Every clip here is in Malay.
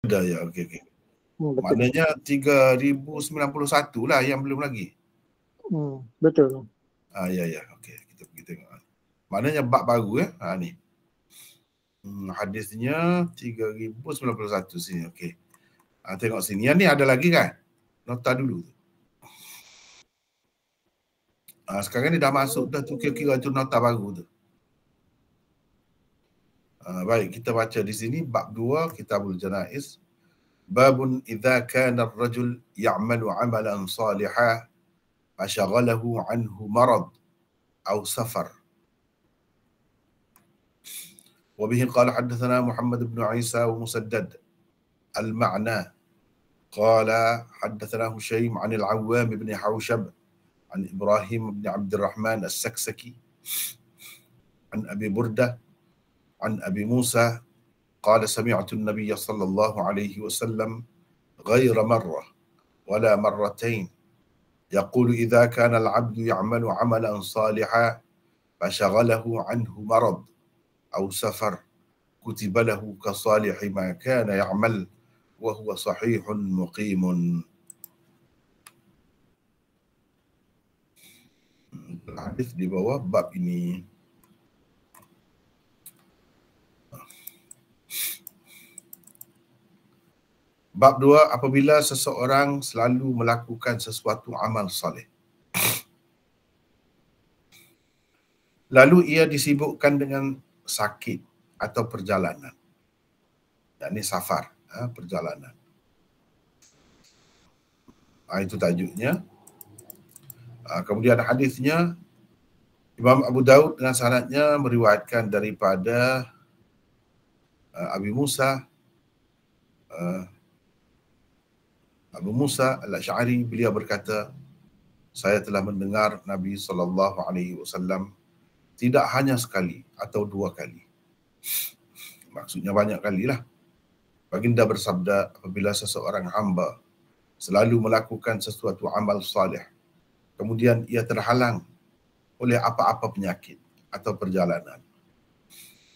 Ada ya, okey. Betul. Maknanya 3091 lah yang belum lagi. Betul. Ya. Okey, kita pergi tengok. Maknanya bab baru ya. Ni. Hadisnya 3091 sini. Okey. Tengok sini. Yang ni ada lagi kan? Nota dulu. Sekarang ni dah masuk dah tu, kira-kira tu nota baru tu. Baik, kita baca di sini bab 2 Kitabul Janaiz. Babun idza kana ar-rajul ya'malu 'amalan salihan fashaghalahu 'anhu marad aw safar. Wa bihi qala haddatsana Muhammad bin Isa wa Musaddad al-ma'na qala haddatsana Hushaym 'an al-Awwam bin Hawshab عن إبراهيم بن عبد الرحمن السكسكي عن أبي بردة عن أبي موسى قال سمعت النبي صلى الله عليه وسلم غير مرة ولا مرتين يقول إذا كان العبد يعمل عملا صالحا فشغله عنه مرض أو سفر كتب له كصالح ما كان يعمل وهو صحيح مقيم. Hadis di bawah bab ini. Bab 2, apabila seseorang selalu melakukan sesuatu amal soleh, lalu ia disibukkan dengan sakit atau perjalanan. Ini safar, perjalanan. Itu tajuknya. Kemudian hadisnya Imam Abu Daud dengan sanadnya meriwayatkan daripada Abu Musa Al-Asy'ari, beliau berkata, saya telah mendengar Nabi SAW tidak hanya sekali atau dua kali. Maksudnya banyak kalilah. Baginda bersabda, apabila seseorang hamba selalu melakukan sesuatu amal salih, kemudian ia terhalang oleh apa-apa penyakit atau perjalanan,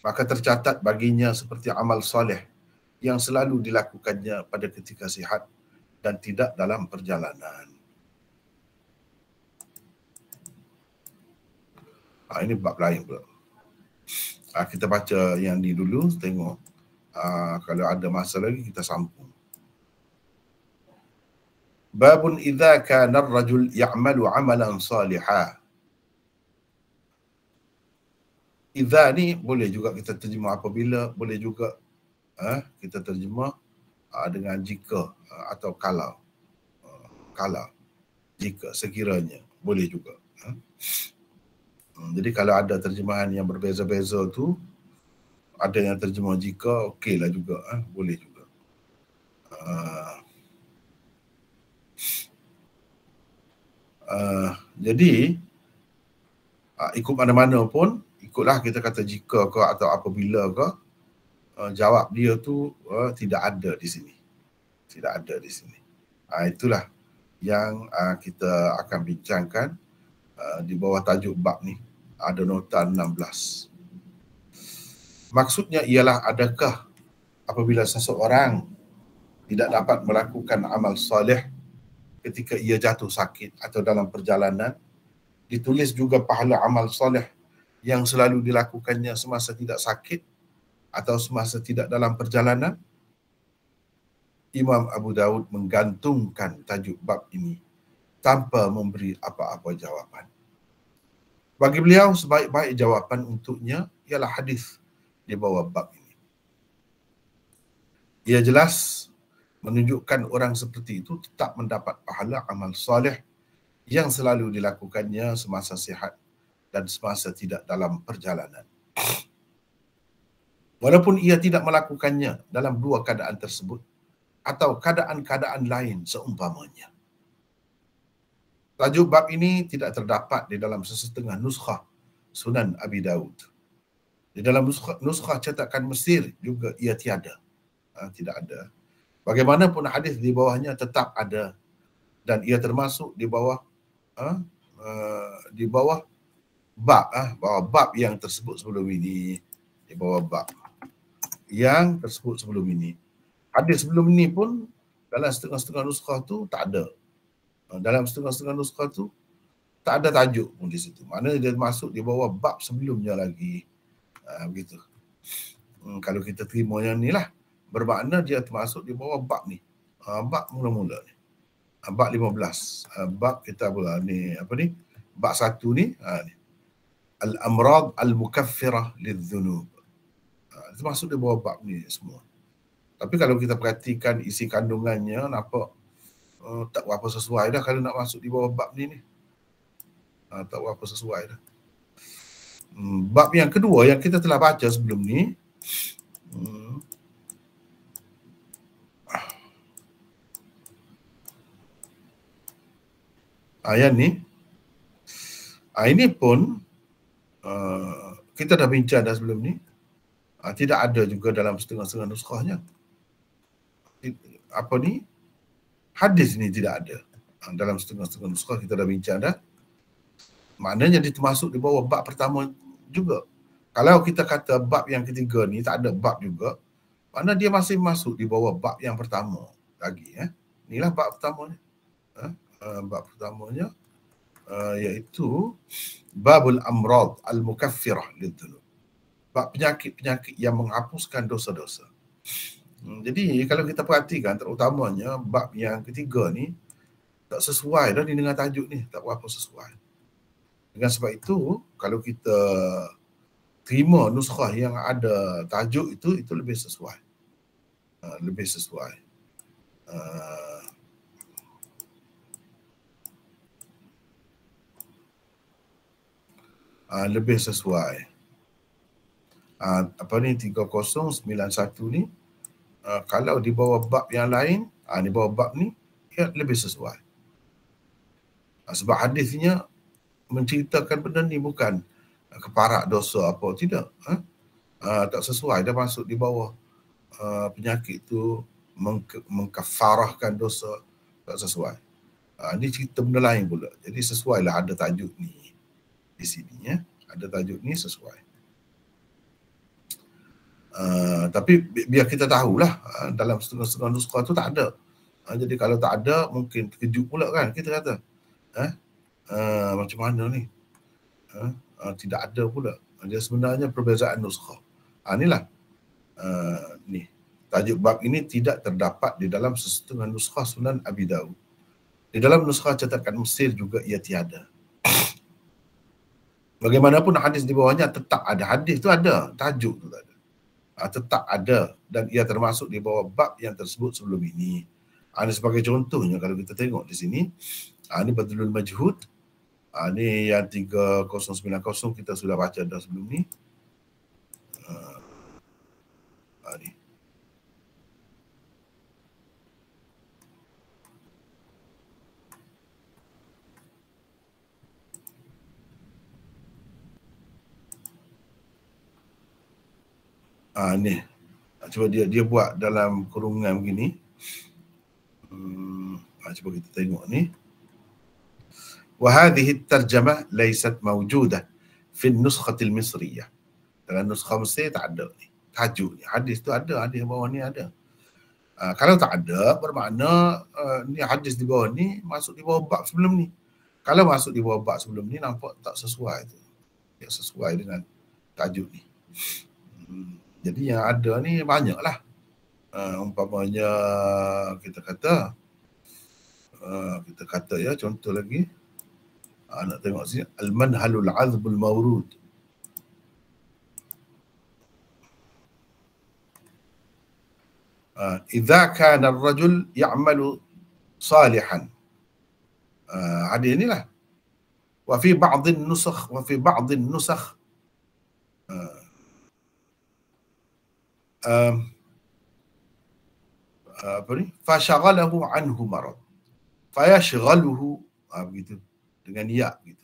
maka tercatat baginya seperti amal soleh yang selalu dilakukannya pada ketika sihat dan tidak dalam perjalanan. Ini bab lain pula. Kita baca yang ni dulu, tengok. Kalau ada masa lagi kita sambung. Babun idza kana ar-rajul ya'malu 'amalan salihan. Idza ni boleh juga kita terjemah apabila, boleh juga kita terjemah dengan jika atau kalau. Kalau, jika, sekiranya, boleh juga. Jadi kalau ada terjemahan yang berbeza-beza tu, ada yang terjemah jika, okeylah juga, boleh juga. Jadi ikut mana-mana pun, ikutlah kita kata jika ke atau apabila ke, jawab dia tu tidak ada di sini. Tidak ada di sini. Itulah yang kita akan bincangkan di bawah tajuk bab ni. Ada nota 16. Maksudnya ialah, adakah apabila seseorang tidak dapat melakukan amal soleh ketika ia jatuh sakit atau dalam perjalanan, ditulis juga pahala amal soleh yang selalu dilakukannya semasa tidak sakit atau semasa tidak dalam perjalanan? Imam Abu Daud menggantungkan tajuk bab ini tanpa memberi apa-apa jawapan. Bagi beliau, sebaik-baik jawapan untuknya ialah hadis di bawah bab ini. Ia jelas menunjukkan orang seperti itu tetap mendapat pahala amal soleh yang selalu dilakukannya semasa sihat dan semasa tidak dalam perjalanan. Walaupun ia tidak melakukannya dalam dua keadaan tersebut atau keadaan-keadaan lain seumpamanya. Tajuk bab ini tidak terdapat di dalam sesetengah nuskhah Sunan Abi Daud. Di dalam nuskhah cetakan Mesir juga ia tiada. Tidak ada. Bagaimanapun hadis di bawahnya tetap ada dan ia termasuk di bawah bab yang tersebut sebelum ini, di bawah bab yang tersebut sebelum ini. Hadis sebelum ni pun dalam setengah-setengah nuskah tu tak ada. Dalam setengah-setengah nuskah tu tak ada tajuk pun di situ. Mana dia masuk di bawah bab sebelumnya lagi. Begitu. Kalau kita terima yang ni lah, bermakna dia termasuk di bawah bab ni. Bab mula-mula ni. Bab 15. Bab kita ni apa ni? Bab 1 ni, ni. Al-amrad al-mukaffirah lidh-dhunub. Itu masuk di bawah bab ni semua. Tapi kalau kita perhatikan isi kandungannya, nampak tak berapa sesuai dah kalau nak masuk di bawah bab ni. Tak berapa sesuai dah. Bab yang kedua yang kita telah baca sebelum ni, yang ni, ini pun kita dah bincang dah sebelum ni. Tidak ada juga dalam setengah-setengah nuskahnya. Apa ni? Hadis ni tidak ada. Dalam setengah-setengah nuskah kita dah bincang dah. Maknanya dia termasuk di bawah bab pertama juga. Kalau kita kata bab yang ketiga ni tak ada bab juga, makna dia masih masuk di bawah bab yang pertama lagi. Inilah bab pertamanya. Bab pertamanya iaitu babul amrad al-mukaffirah lidhunub. Bab penyakit-penyakit yang menghapuskan dosa-dosa. Jadi kalau kita perhatikan terutamanya bab yang ketiga ni tak sesuai dah dengan tajuk ni, tak berapa sesuai. Dengan sebab itu kalau kita terima nuskah yang ada tajuk itu lebih sesuai. Lebih sesuai. Lebih sesuai. Apa ni 3091 ni, kalau di bawah bab yang lain, di bawah bab ni ya lebih sesuai. Sebab hadisnya menceritakan benda ni bukan keparak dosa apa, tidak. Tak sesuai, dah masuk di bawah penyakit tu mengkafarahkan dosa, tak sesuai. Ini cerita benda lain pula. Jadi sesuailah ada tajuk ni di sini ya. Ada tajuk ni sesuai. Tapi biar kita tahulah dalam setengah-setengah nuskah tu tak ada. Jadi kalau tak ada mungkin terkejut pula kan kita kata. Macam mana ni? Tidak ada pula. Dia sebenarnya perbezaan nuskah. Inilah ni. Tajuk bab ini tidak terdapat di dalam setengah nuskah Sunan Abi Dawud. Di dalam nuskah cetakan Mesir juga ia tiada. Bagaimanapun hadis di bawahnya tetap ada. Hadis tu ada, tajuk tu tak ada. Tetap ada dan ia termasuk di bawah bab yang tersebut sebelum ini. Ini sebagai contohnya kalau kita tengok di sini, ini Badlul Majhud. Ini yang 3090 kita sudah baca dah sebelum ni. Ni. Ni. Cuba dia buat dalam kurungan begini. Cuba kita tengok ni. وهذه الترجمة ليست موجودة في النسخة المصرية. Dalam nuskah Mesir tak ada ni. Tajuk ni. Hadis tu ada, hadis bawah ni ada. Kalau tak ada, bermakna ni hadis di bawah ni masuk di bawah bab sebelum ni. Kalau masuk di bawah bab sebelum ni, nampak tak sesuai tu. Tak sesuai dengan tajuk ni. Jadi yang ada ni banyaklah. Umpamanya kita kata ya, contoh lagi. Nak tengok sini. Al-manhalul azbul mawrud. Idza kana ar-rajul ya'malu salihan. Hadis inilah. Wa fi ba'd an-nusakh apa ni? Fashaghalahu anhu marad. Fayashghaluhu, begitu. Dengan ya gitu.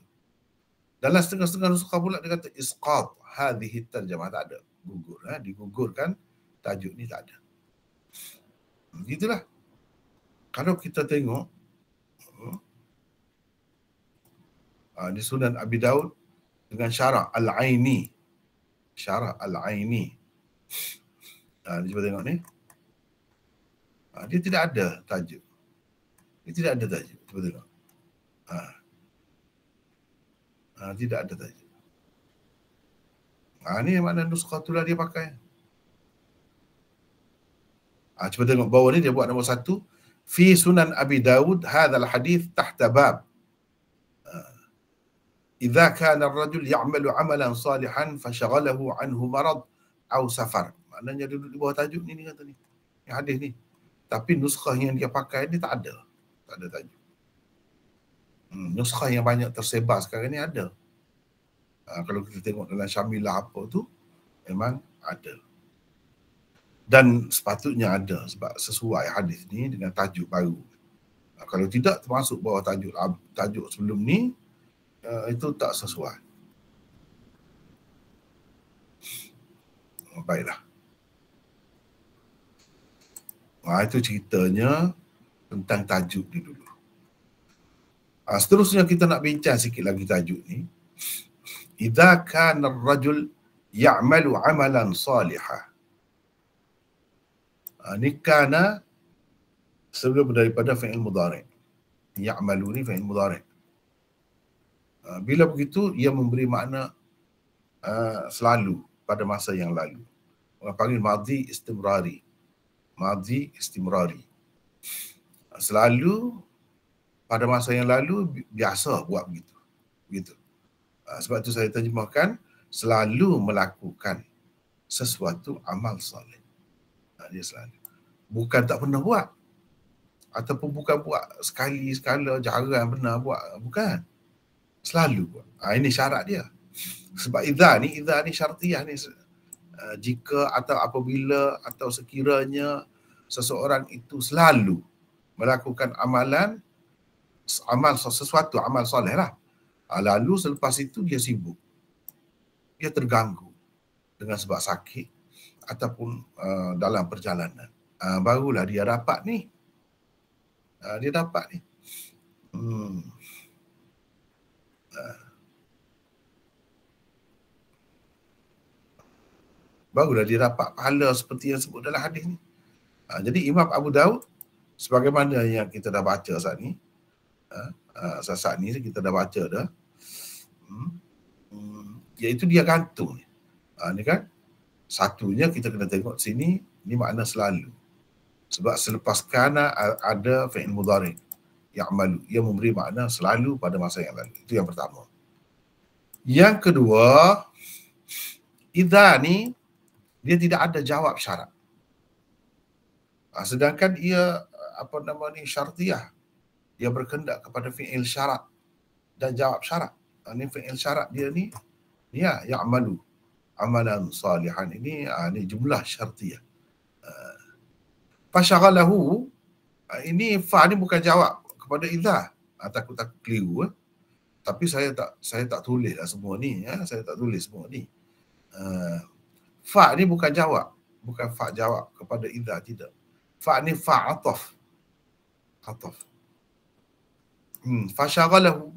Dalam setengah-setengah nuskah pula dia kata isqat hadhihi tarjamah, tak ada. Gugur, digugurkan tajuk ni tak ada. Begitulah. Kalau kita tengok di Sunan Abi Daud dengan syarah Al-Aini. Syarah Al-Aini. Cuba tengok ni. Dia tidak ada tajuk. Dia tidak ada tajuk. Cuba tengok. Tidak ada tajuk. Ni makna nuskhatullah dia pakai. Cuba tengok bawah ni dia buat nombor 1. Fi Sunan Abi Dawud hadzal hadis tahta bab. Idza kana ar-rajul ya'malu 'amalan salihan fashaghalahu 'anhu marad aw safar. Maknanya duduk di bawah tajuk ni kata ni. Yang hadis ni. Tapi nuskhah yang dia pakai ni tak ada. Tak ada tajuk. Nuskhah yang banyak tersebar sekarang ni ada. Kalau kita tengok dalam Syamilah apa tu, memang ada. Dan sepatutnya ada sebab sesuai hadis ni dengan tajuk baru. Kalau tidak termasuk bawah tajuk sebelum ni, itu tak sesuai. Baiklah. Itu ceritanya tentang tajuk ni dulu. Seterusnya kita nak bincang sikit lagi tajuk ni. Idza kana ar-rajul ya'malu 'amalan salihah. Ni kana sebelum daripada fi'il mudhari'. Ya'malu ni fi'il mudhari'. Bila begitu, ia memberi makna selalu pada masa yang lalu. Orang panggil madhi istimrari. Madhi istimrari. Selalu pada masa yang lalu biasa buat begitu. Begitu. Sebab itu saya terjemahkan selalu melakukan sesuatu amal soleh. Dia selalu. Bukan tak pernah buat. Ataupun bukan buat sekali-sekala, jarang pernah buat. Bukan. Selalu buat. Ini syarat dia. Sebab idza ni syartiyah ni. Jika atau apabila atau sekiranya seseorang itu selalu melakukan sesuatu amal soleh lah. Lalu selepas itu dia sibuk. Dia terganggu dengan sebab sakit ataupun dalam perjalanan. Barulah dia dapat ni. Dia dapat ni. Barulah dia dapat pahala seperti yang sebut dalam hadis ni. Jadi Imam Abu Daud, sebagaimana yang kita dah baca saat ni, saat ni kita dah baca dah, iaitu dia gantung. Ni kan, satunya kita kena tengok sini, ni makna selalu. Sebab selepas kana ada fi'il mudhari' ya'malu, ia memberi makna selalu pada masa yang lalu. Itu yang pertama. Yang kedua, idza ni dia tidak ada jawab syarat. Sedangkan ia syartiyah. Dia berkendak kepada fi'il syarat dan jawab syarat. Ini fi'il syarat dia ni, ya ya'malu amalan salihan. Ini jumlah syartiyah. Fasyaghalahu, ini fa ni bukan jawab kepada idza. Takut keliru. Tapi saya tak tulis lah semua ni. Saya tak tulis semua ni. Fa ni bukan jawab. Bukan fa jawab kepada idza, tidak. Fa ni fa ataf. Ataf. Fasyaghalahu.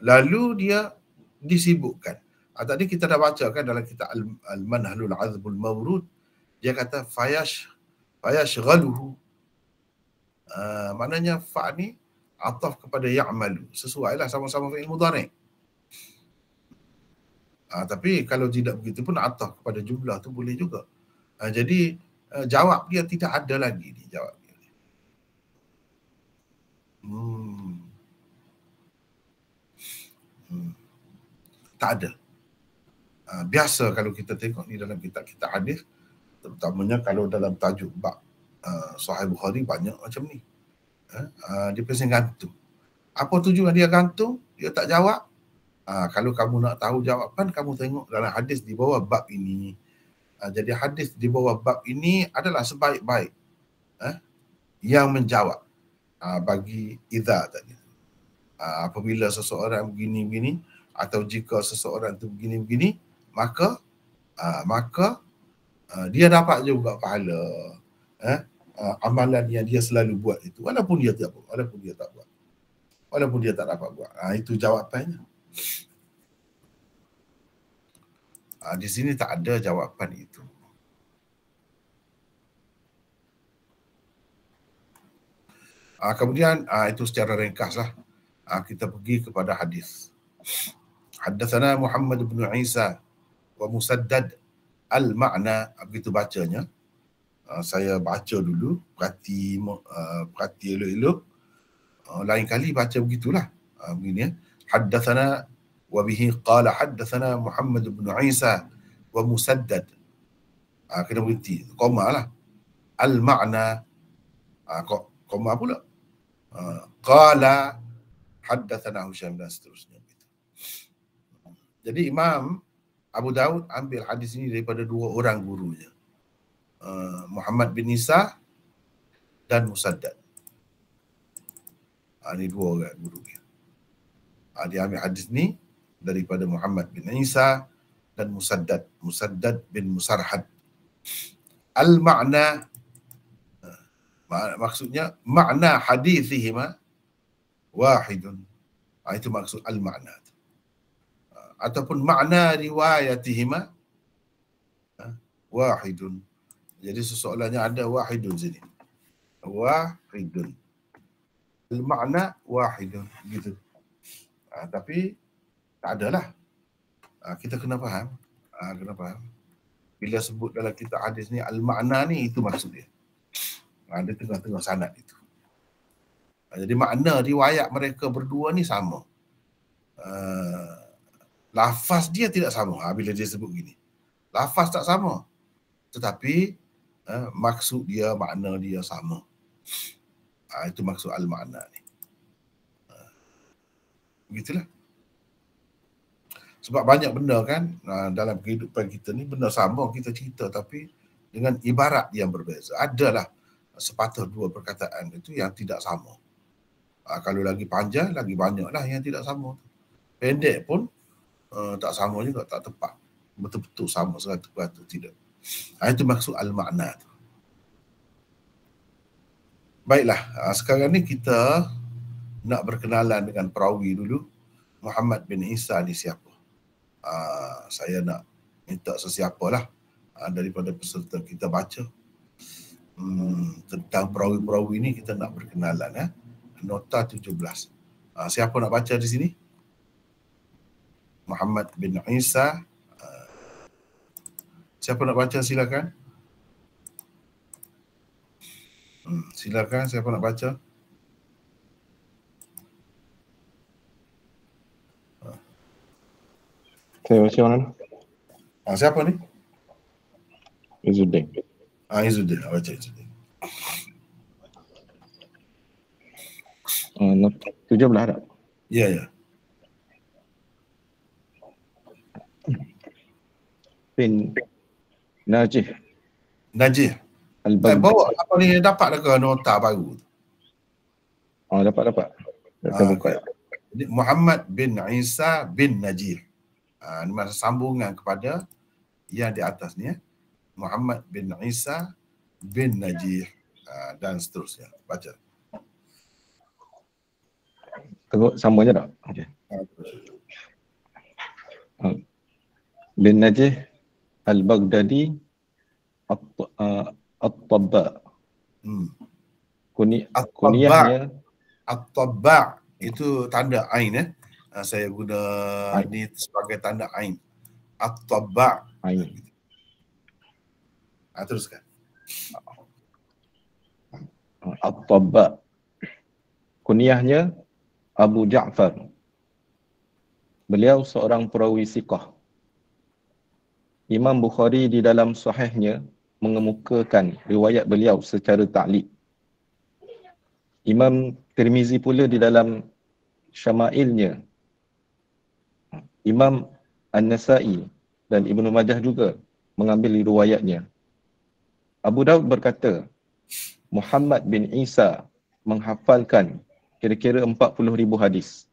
Lalu dia disibukkan. Tadi kita dah baca kan dalam kitab Al-Manhalul Azbul Mawrud, dia kata fayashghaluhu. Maknanya fa ni ataf kepada ya'malu. Sesuailah, sama-sama fi'il mudhari'. Tapi kalau tidak begitu pun ataf kepada jumlah tu boleh juga. Jadi jawab dia tidak ada lagi ni jawab dia. Tak ada. Biasa kalau kita tengok ni dalam kitab-kitab hadis, terutamanya kalau dalam tajuk bab Sahih Bukhari, banyak macam ni. Dia pasal gantung. Apa tujuan dia gantung? Dia tak jawab. Kalau kamu nak tahu jawapan, kamu tengok dalam hadis di bawah bab ini. Jadi hadis di bawah bab ini adalah sebaik-baik yang menjawab bagi idza tadi. Apabila seseorang begini-begini, atau jika seseorang tu begini-begini, maka dia dapat juga pahala amalan yang dia selalu buat itu, walaupun dia tak buat, walaupun dia tak dapat buat. Itu jawapannya. Di sini tak ada jawapan itu. Kemudian itu secara ringkaslah kita pergi kepada hadis. Haddatsana Muhammad bin Isa wa Musaddad al-ma'na, begitu bacanya. Saya baca dulu, perhati elok-elok. Lain kali baca begitulah. Begini ya. Haddatsana wa bihi qala haddatsana Muhammad bin Isa wa Musaddad. Kena berhenti, koma lah. Al-ma'na, koma pula. Qala haddatsana Husaim dan seterusnya. Jadi Imam Abu Daud ambil hadis ini daripada dua orang gurunya, Muhammad bin Isa dan Musaddad. Ini dua orang gurunya. Dia ambil hadis ni daripada Muhammad bin Isa dan Musaddad bin Musarhad. Al-ma'na, maksudnya makna hadithihima wahidun. Itu maksud al-ma'na. Ataupun makna riwayatihima wahidun. Jadi soalannya ada wahidun sini. Wahidun. Al-ma'na wahidun. Gitu. Tapi tak adalah. Kita kena faham. Bila sebut dalam kitab hadis ni, al-ma'na ni itu maksud dia. Ada tengah-tengah sanad itu. Jadi makna riwayat mereka berdua ni sama. Lafaz dia tidak sama bila dia sebut gini. Lafaz tak sama. Tetapi maksud dia, makna dia sama. Itu maksud al-ma'na ni. Begitulah. Sebab banyak benda kan dalam kehidupan kita ni, benda sama kita cerita tapi dengan ibarat yang berbeza. Adalah sepatah dua perkataan itu yang tidak sama. Kalau lagi panjang, lagi banyaklah yang tidak sama. Pendek pun tak sama juga, tak tepat. Betul-betul sama 100% tidak. Itu maksud al-ma'na tu. Baiklah, sekarang ni kita nak berkenalan dengan perawi dulu. Muhammad bin Isa ni siapa? Saya nak minta sesiapalah daripada peserta kita baca tentang perawi-perawi ni, kita nak berkenalan. Nota 17. Siapa nak baca di sini? Muhammad bin Isa. Siapa nak baca, silakan. Silakan, siapa nak baca? Saya baca mana? Siapa ni? Izzuddin. Izzuddin, baca Izzuddin. 17 tak? Ya. Bin Najih. Bawa apa ni, dapat ke nota baru? Dapat. Kita buka. Muhammad bin Isa bin Najih. Ini masa sambungan kepada yang di atas ni. Muhammad bin Isa bin Najih dan seterusnya. Baca. Tengok sama je tak? Okay. Bin Najih Al-Baghdadi At-Tabba. Kunyahnya At-Tabba itu tanda ain. Saya guna ini sebagai tanda ain. At-Tabba. Ain. Teruskan. At-Tabba. Kunyahnya Abu Ja'far. Beliau seorang perawi siqah. Imam Bukhari di dalam sahihnya mengemukakan riwayat beliau secara ta'liq. Imam Tirmizi pula di dalam Syama'ilnya. Imam An-Nasa'i dan Ibnu Majah juga mengambil riwayatnya. Abu Daud berkata, Muhammad bin Isa menghafalkan kira-kira 40,000 hadis.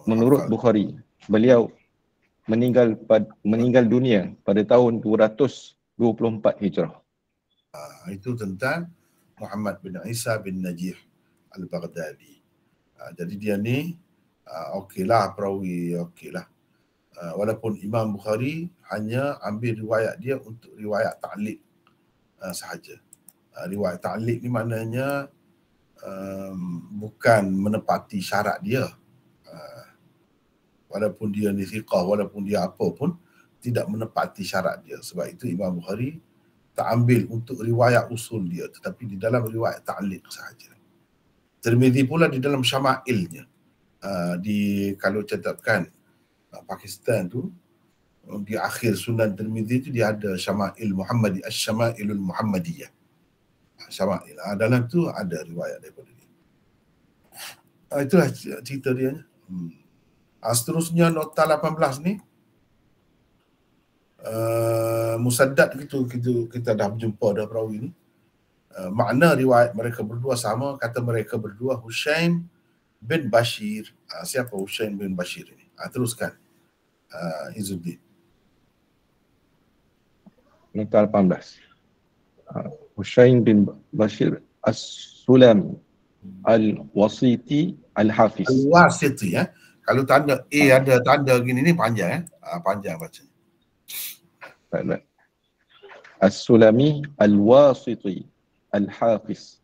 Menurut Bukhari, beliau meninggal dunia pada tahun 224 Hijrah. Itu tentang Muhammad bin Isa bin Najih Al-Baghdadi. Jadi dia ni okeylah, perawi okeylah. Walaupun Imam Bukhari hanya ambil riwayat dia untuk riwayat ta'liq sahaja. Riwayat ta'liq ni maknanya bukan menepati syarat dia. Walaupun dia ni thiqah, walaupun dia apa pun, tidak menepati syarat dia. Sebab itu Imam Bukhari tak ambil untuk riwayat usul dia, tetapi di dalam riwayat ta'liq sahaja. Tirmidzi pula di dalam syama'ilnya, kalau catatkan Pakistan tu, di akhir Sunan Tirmidzi tu dia ada Syama'il Muhammadi, Asy-Syama'ilul Muhammadiyah. Syama'il. Dalam tu ada riwayat daripada dia. Itulah cerita dia. Seterusnya nota 18 ni, Musaddad kita dah berjumpa dah perawi ni. Makna riwayat mereka berdua sama, kata mereka berdua Hushaim bin Bashir. Siapa Hushaim bin Bashir ini? Teruskan Izzuddin. Nota 18. Hushaim bin Bashir As-Sulami Al-Wasiti Al-Hafiz. Al-Wasiti ya. Kalau tanda ada tanda gini ni panjang panjang baca. As-Sulami Al-Wasiti Al-Hafiz.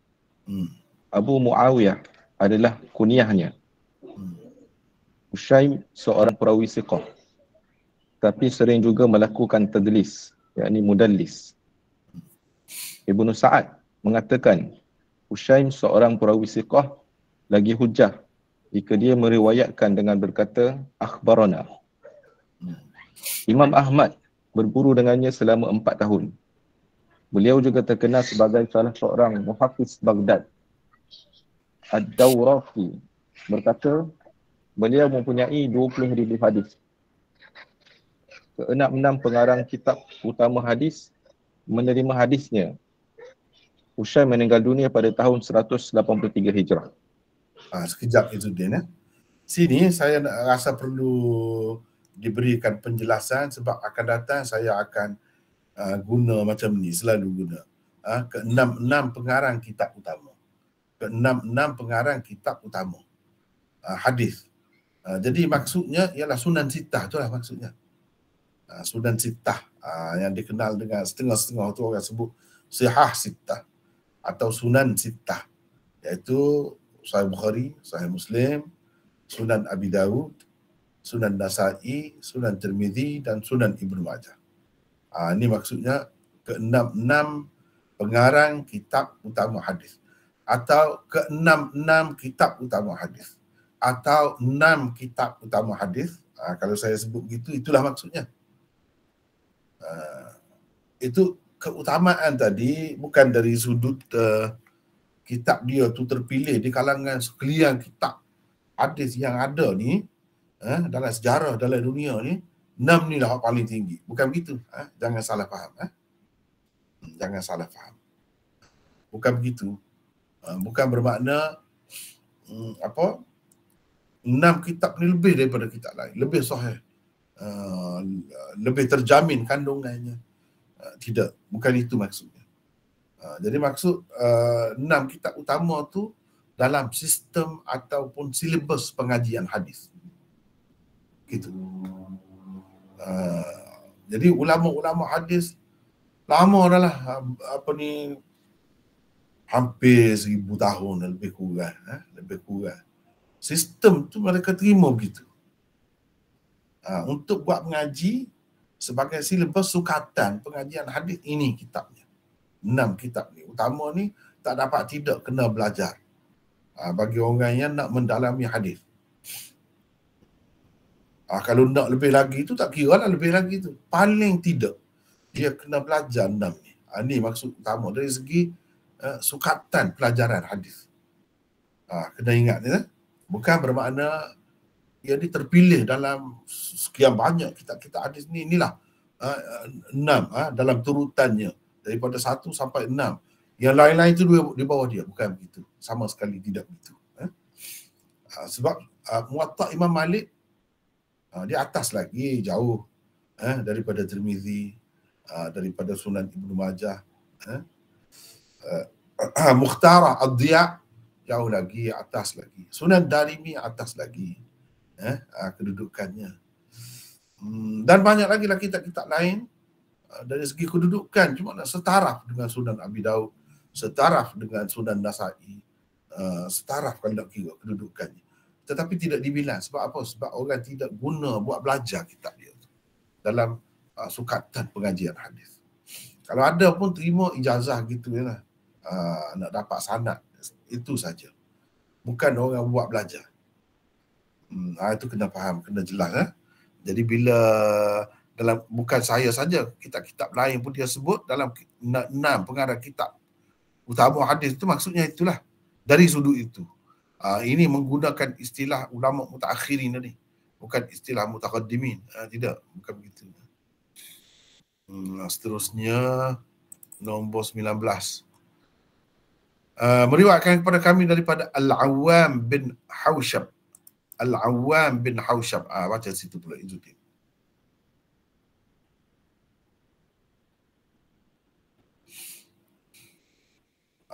Abu Muawiyah adalah kunyahnya. Hushaim seorang perawi siqah, tapi sering juga melakukan tadlis, yakni mudallis. Ibnu Sa'ad mengatakan Hushaim seorang perawi siqah lagi hujah jika dia meriwayatkan dengan berkata akhbarana. Imam Ahmad berburu dengannya selama 4 tahun. Beliau juga terkenal sebagai salah seorang muhafiz Baghdad. Ad-Dawrafi berkata beliau mempunyai 20,000 hadis. Keenam-enam pengarang kitab utama hadis menerima hadisnya. Hushaim meninggal dunia pada tahun 183 Hijrah. Sekejap Izzuddin. Sini saya rasa perlu diberikan penjelasan sebab akan datang saya akan guna macam ni, selalu guna. Keenam-enam pengarang kitab utama. Keenam-enam pengarang kitab utama. Hadis. Jadi maksudnya ialah Sunan Sittah, itulah maksudnya. Sunan Sittah yang dikenal dengan setengah-setengah tu orang sebut Sihah Sittah atau Sunan Sittah, iaitu Sahih Bukhari, Sahih Muslim, Sunan Abi Dawud, Sunan Nasa'i, Sunan Tirmidzi dan Sunan Ibnu Majah. Ini maksudnya keenam-enam pengarang kitab utama hadis atau keenam-enam kitab utama hadis atau 6 kitab utama hadis. Kalau saya sebut begitu, itulah maksudnya. Itu keutamaan tadi bukan dari sudut kitab dia tu terpilih di kalangan sekalian kitab hadis yang ada ni, dalam sejarah dalam dunia ni, 6 ni lah paling tinggi. Bukan begitu. Jangan salah faham. Jangan salah faham. Bukan begitu. Bukan bermakna 6 kitab ni lebih daripada kitab lain, lebih sahih, lebih terjamin kandungannya. Tidak, bukan itu maksudnya. Jadi maksud 6 kitab utama tu dalam sistem ataupun silibus pengajian hadis. Gitu. Jadi ulama-ulama hadis lama dah lah, hampir 1000 tahun lebih kurang. Sistem tu mereka terima begitu. Untuk buat mengaji sebagai silibus sukatan pengajian hadis, ini kitabnya. 6 kitab ni. Utama ni tak dapat tidak kena belajar. Bagi orang yang nak mendalami hadis. Kalau nak lebih lagi tu tak kira lah lebih lagi tu. Paling tidak dia kena belajar 6 ni. Ini maksud utama dari segi sukatan pelajaran hadis. Kena ingat ni. Bukan bermakna ia ni terpilih dalam sekian banyak kitab-kitab hadis ni. Inilah 6 dalam turutannya. Daripada 1 sampai 6. Yang lain-lain tu di bawah dia. Bukan begitu. Sama sekali tidak begitu. Sebab Muwatta Imam Malik di atas lagi jauh daripada Tirmidzi, daripada Sunan Ibnu Majah. Mukhtarah Ad-Diya jauh lagi, atas lagi. Sunan Darimi atas lagi kedudukannya. Dan banyak lagi kitab-kitab lain dari segi kedudukan, cuma setaraf dengan Sunan Abi Daud, setaraf dengan Sunan Nasa'i, setaraf kalau nak kira kedudukannya. Tetapi tidak dibilang. Sebab apa? Sebab orang tidak guna buat belajar kitab dia dalam sukatan pengajian hadis. Kalau ada pun terima ijazah gitu je lah. Nak dapat sanad. Itu saja. Bukan orang buat belajar. Itu kena faham, kena jelas. Jadi bila dalam, bukan saya saja, kitab-kitab lain pun dia sebut dalam 6 pengarang kitab utama hadis itu, maksudnya itulah. Dari sudut itu. Ini menggunakan istilah ulama mutaakhirin tadi. Bukan istilah mutaqaddimin. Tidak, bukan begitu. Seterusnya nombor 19. Meriwayatkan kepada kami daripada Al-Awwam bin Haushab. Al-Awwam bin Haushab. Baca situ pula Izzuddin.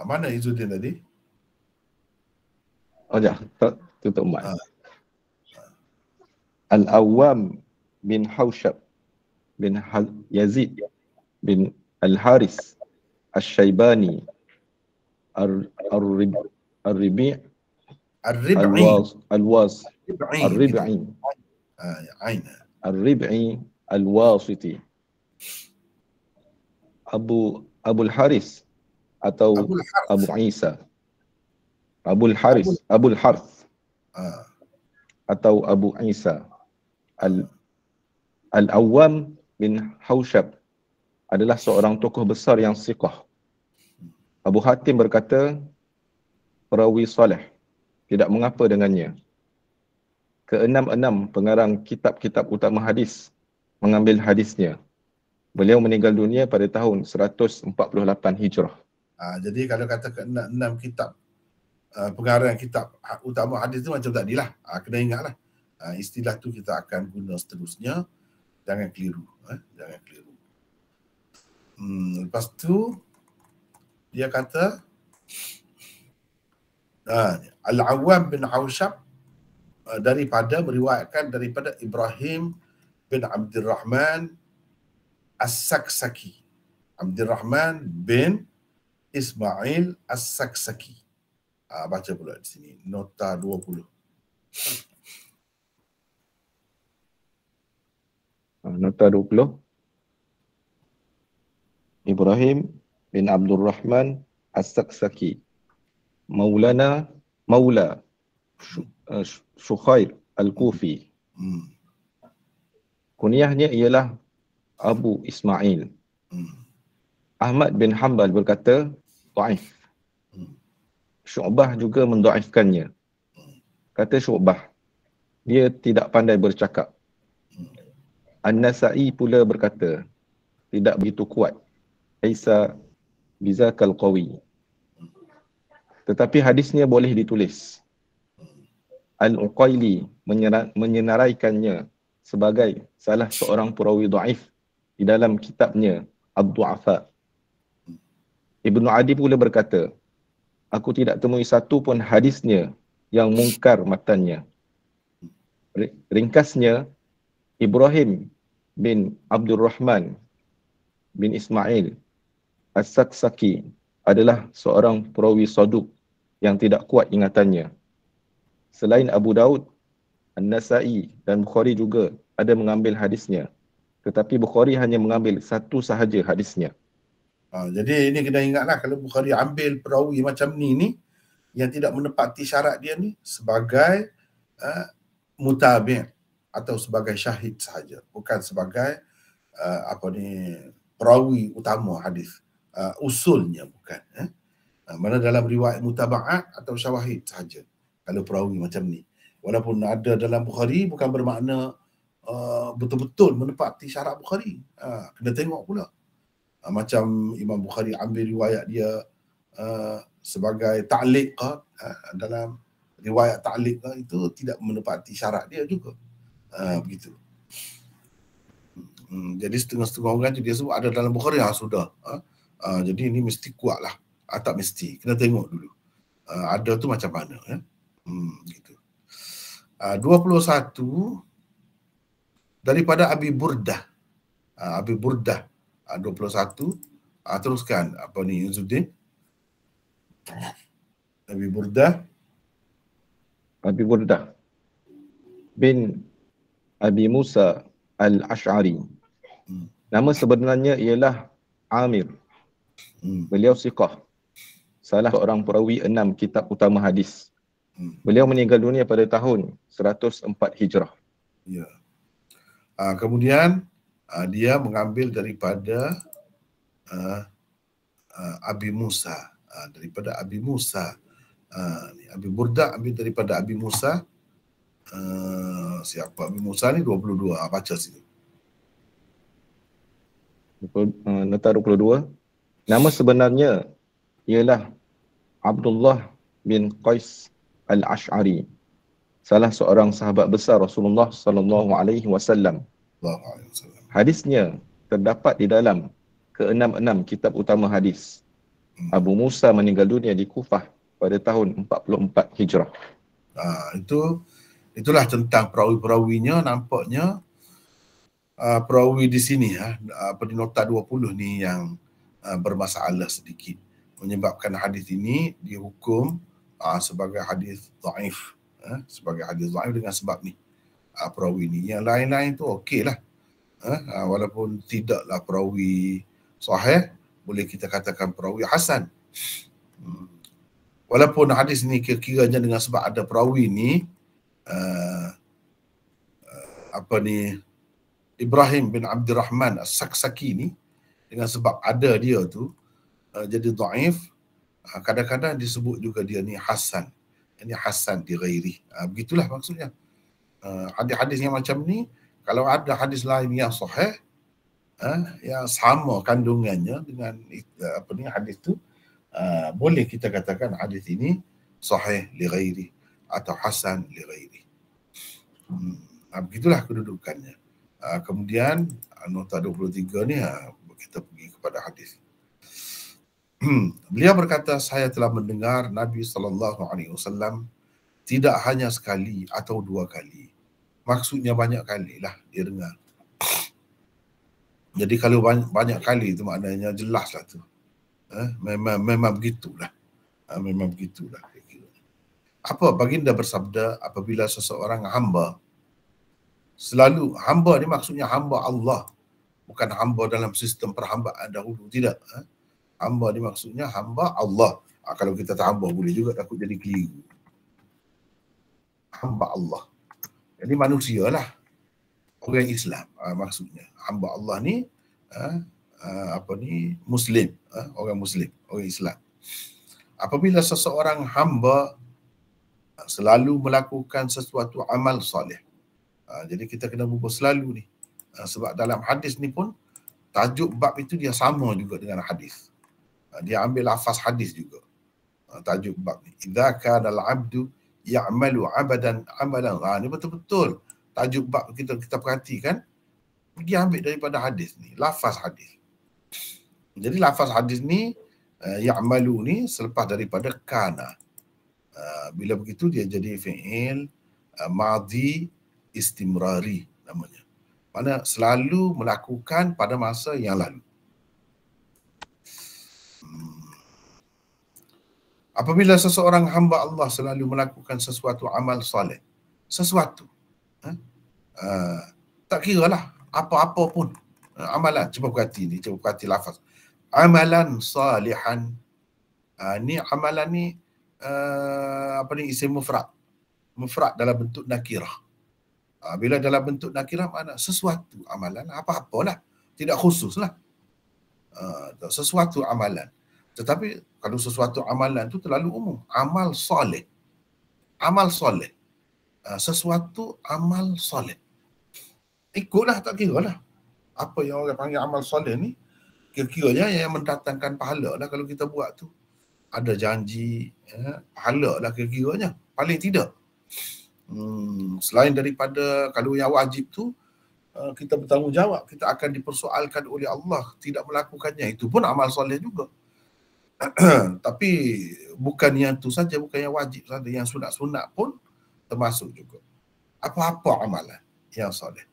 Mana Izzuddin tadi? Oh ya, tutup mic. Al-Awwam bin Haushab bin Yazid bin Al-Haris Al-Shaybani Al-Ribi' Al-Rib'i Al-Wasiti Abul Haris atau Abu Isa, Abul Harth atau Abu Isa. Al-Awwam bin Haushab adalah seorang tokoh besar yang siqah. Abu Hatim berkata, perawi soleh, tidak mengapa dengannya. Keenam-enam pengarang kitab-kitab utama hadis mengambil hadisnya. Beliau meninggal dunia pada tahun 148 Hijrah. Jadi kalau kata keenam kitab pengarang kitab utama hadis tu macam tadilah. Kena ingatlah. Istilah tu kita akan guna seterusnya. Jangan keliru. Jangan keliru. Lepas tu dia kata Al-Awwam bin Haushab meriwayatkan daripada Ibrahim bin Abdurrahman As-Saksaki. Abdurrahman bin Ismail As-Saksaki. Baca pula di sini, nota 20. Nota 20. Ibrahim bin Abdurrahman As-Saksaki, Maula Shukhair Al-Kufi. Kunyahnya ialah Abu Ismail. Ahmad bin Hanbal berkata dhaif. Syu'bah juga mendaifkannya. Kata Syu'bah, dia tidak pandai bercakap. An-Nasa'i pula berkata, tidak begitu kuat. Laisa bizakal qawi. Tetapi hadisnya boleh ditulis. Al-Uqaili menyenaraikannya sebagai salah seorang perawi dhaif di dalam kitabnya Ad-Du'afa. Ibnu Adi pula berkata, aku tidak temui satu pun hadisnya yang mungkar matannya. Ringkasnya, Ibrahim bin Abdurrahman bin Ismail As-Saksaki adalah seorang perawi saduq yang tidak kuat ingatannya. Selain Abu Daud, An-Nasa'i dan Bukhari juga ada mengambil hadisnya. Tetapi Bukhari hanya mengambil satu sahaja hadisnya. Jadi ini kena ingatlah, kalau Bukhari ambil perawi macam ni yang tidak menepati syarat dia ni sebagai mutabi' atau sebagai syahid sahaja, bukan sebagai perawi utama hadis. Usulnya bukan. Mana dalam riwayat mutaba'at atau syawahid sahaja kalau perawi macam ni. Walaupun ada dalam Bukhari bukan bermakna betul-betul menepati syarat Bukhari. Kena tengok pula. Macam Imam Bukhari ambil riwayat dia sebagai ta'liq dalam riwayat ta'liq itu tidak menepati syarat dia juga. Begitu. Jadi setengah-setengah orang tu dia sebut ada dalam Bukhari, sudah. Jadi ini mesti kuat lah. Tak mesti. Kena tengok dulu. Ada tu macam mana. Gitu. 21 daripada Abi Burdah. Abi Burdah 21. Teruskan apa ni Izzuddin? Abi Burdah Abi Burdah bin Abi Musa Al-Ash'ari. Hmm. Nama sebenarnya ialah Amir. Hmm. Beliau siqah, salah seorang perawi 6 kitab utama hadis. Hmm. Beliau meninggal dunia pada tahun 104 Hijrah. Ya. Kemudian dia mengambil daripada Abi Musa, daripada Abi Musa. Abi Burdah ambil daripada Abi Musa. Siapa Abi Musa ni? 22. Baca sini. Nota 22. Nama sebenarnya ialah Abdullah bin Qais Al-Ash'ari, salah seorang sahabat besar Rasulullah sallallahu alaihi wasallam. Allahu alaihi wasallam. Hadisnya terdapat di dalam ke-66 kitab utama hadis. Abu Musa meninggal dunia di Kufah pada tahun 44 Hijrah. Itulah tentang perawi-perawinya. Nampaknya perawi di sini di nota 20 ni yang bermasalah sedikit, menyebabkan hadis ini dihukum sebagai hadis dhaif, sebagai hadis dhaif dengan sebab ni, perawi ni. Yang lain-lain tu okeylah, walaupun tidaklah perawi sahih, boleh kita katakan perawi hasan. Walaupun hadis ni kira-kiranya dengan sebab ada perawi ni Ibrahim bin Abdul Rahman As-Saksaki ni, dengan sebab ada dia tu jadi dhaif, kadang-kadang disebut juga dia ni hasan. Ini hasan di ghairi. Begitulah maksudnya. Hadis-hadis yang macam ni, kalau ada hadis lain yang sahih, yang sama kandungannya dengan hadis tu, boleh kita katakan hadis ini sahih li ghairi atau hasan li ghairi. Begitulah kedudukannya. Kemudian nota 23 ni kita pergi kepada hadis. Beliau berkata, saya telah mendengar Nabi SAW tidak hanya sekali atau dua kali. Maksudnya banyak kali lah dia dengar. Jadi kalau banyak kali itu maknanya jelas lah tu. Memang begitulah. Memang begitulah. Apa baginda bersabda, apabila seseorang hamba, selalu hamba ni maksudnya hamba Allah, bukan hamba dalam sistem perhambaan dahulu, tidak. Hamba ni maksudnya hamba Allah. Kalau kita tak hamba boleh juga takut jadi keliru. Hamba Allah. Jadi manusia lah, orang Islam maksudnya. Hamba Allah ni Muslim, orang Muslim, orang Islam. Apabila seseorang hamba selalu melakukan sesuatu amal soleh. Jadi kita kena bubuh selalu ni. Sebab dalam hadis ni pun tajuk bab itu dia sama juga dengan hadis. Dia ambil lafaz hadis juga. Tajuk bab ni. Idza kana al-'abdu ya'malu 'abadan 'amalan. Ni betul-betul tajuk bab kita perhatikan. Dia ambil daripada hadis ni, lafaz hadis. Jadi lafaz hadis ni ya'malu ni selepas daripada kana. Bila begitu dia jadi fi'il madhi istimrari namanya. Mana selalu melakukan pada masa yang lalu. Apabila seseorang hamba Allah selalu melakukan sesuatu amal soleh, sesuatu, tak kira lah apa-apa pun amalan. Cuba perhati lafaz. Amalan salihan. Ni amalan ni isim mufrad. Mufrad dalam bentuk nakirah. Bila dalam bentuk nakirah mana sesuatu amalan, apa-apalah, tidak khusus lah. Sesuatu amalan. Tetapi kalau sesuatu amalan tu terlalu umum. Amal soleh. Amal soleh. Sesuatu amal soleh. Ikutlah, tak kira lah. Apa yang orang panggil amal soleh ni, kira-kiranya yang mendatangkan pahala lah kalau kita buat tu. Ada janji, pahala lah kira-kiranya. Paling tidak. Selain daripada kalau yang wajib tu, kita bertanggungjawab, kita akan dipersoalkan oleh Allah tidak melakukannya. Itu pun amal soleh juga. Tapi bukan yang tu saja, bukan yang wajib saja, yang sunat-sunat pun termasuk juga. Apa-apa amalan yang soleh.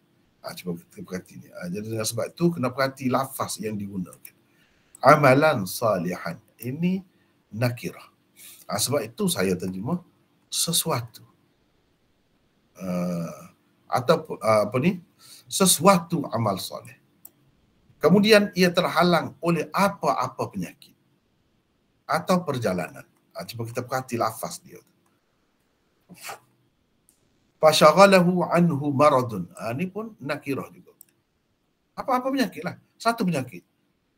Cuba kita perhati ni. Jadi dengan sebab itu kena perhati lafaz yang digunakan. Amalan salihan. Ini nakirah. Sebab itu saya terjemah sesuatu. Atau apa ni? Sesuatu amal soleh. Kemudian ia terhalang oleh apa-apa penyakit atau perjalanan. Cuba kita perhati lafaz dia. Fasyaghalahu anhu maradun. Ini pun nakirah juga. Apa-apa penyakit lah. Satu penyakit.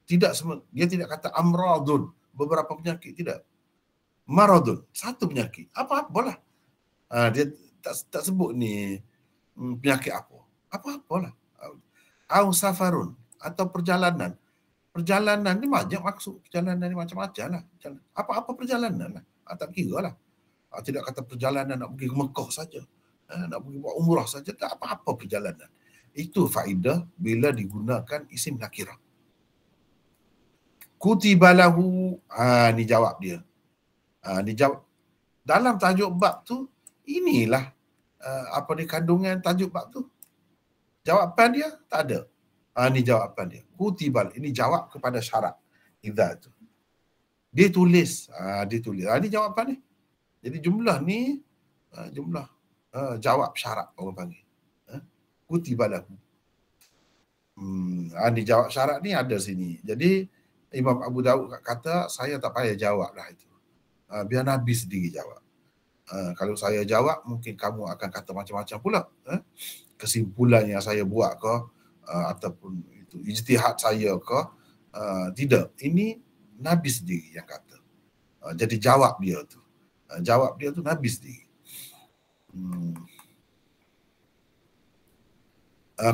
Dia tidak kata amradun. Beberapa penyakit. Tidak. Maradun. Satu penyakit. Apa-apalah. Dia tak sebut ni penyakit apa. Apa-apalah. Au safarun. Atau perjalanan. Perjalanan ni banyak maksud. Perjalanan ni macam-macam lah. Apa-apa perjalanan lah. Tak kira lah. Tidak kata perjalanan nak pergi ke Mekah saja. Nak pergi buat umrah saja. Tak apa-apa perjalanan. Itu faedah bila digunakan isim nakirah. Kutibalahu. Ni jawab dia. Ni jawab. Dalam tajuk bab tu, inilah apa ni kandungan tajuk bab tu. Jawapan dia tak ada. Ni jawapan dia. Kutibal. Ini jawab kepada syarat. Idza tu. Dia tulis. Dia tulis. Ini jawapan ni. Jadi jumlah ni, jumlah jawab syarat orang panggil. Kutibalahu. Ni jawab syarat ni ada sini. Jadi Imam Abu Daud kata, saya tak payah jawab lah itu. Biar Nabi sendiri jawab. Kalau saya jawab, mungkin kamu akan kata macam-macam pula. Kesimpulan yang saya buat ke, ataupun itu ijtihad saya ke, tidak. Ini Nabi sendiri yang kata. Jadi jawab dia tu. Jawab dia tu Nabi sendiri.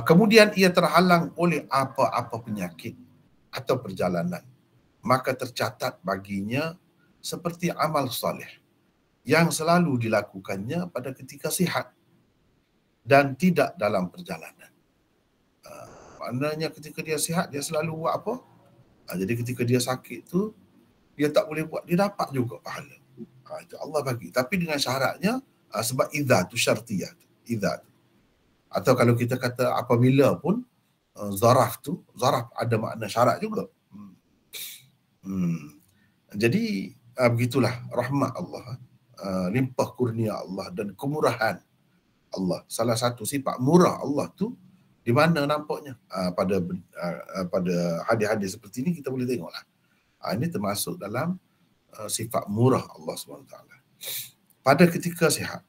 Kemudian ia terhalang oleh apa-apa penyakit atau perjalanan. Maka tercatat baginya seperti amal soleh yang selalu dilakukannya pada ketika sihat dan tidak dalam perjalanan. Maknanya ketika dia sihat, dia selalu buat apa? Jadi ketika dia sakit tu, dia tak boleh buat, dia dapat juga pahala. Itu Allah bagi. Tapi dengan syaratnya, sebab idza tu syartiyah. Idza tu. Atau kalau kita kata apabila pun, zaraf tu, zaraf ada makna syarat juga. Jadi, begitulah rahmat Allah. Limpah kurnia Allah dan kemurahan Allah. Salah satu sifat murah Allah tu, di mana nampaknya? Pada hadis-hadis seperti ini kita boleh tengoklah. Ini termasuk dalam sifat murah Allah SWT. Pada ketika sihat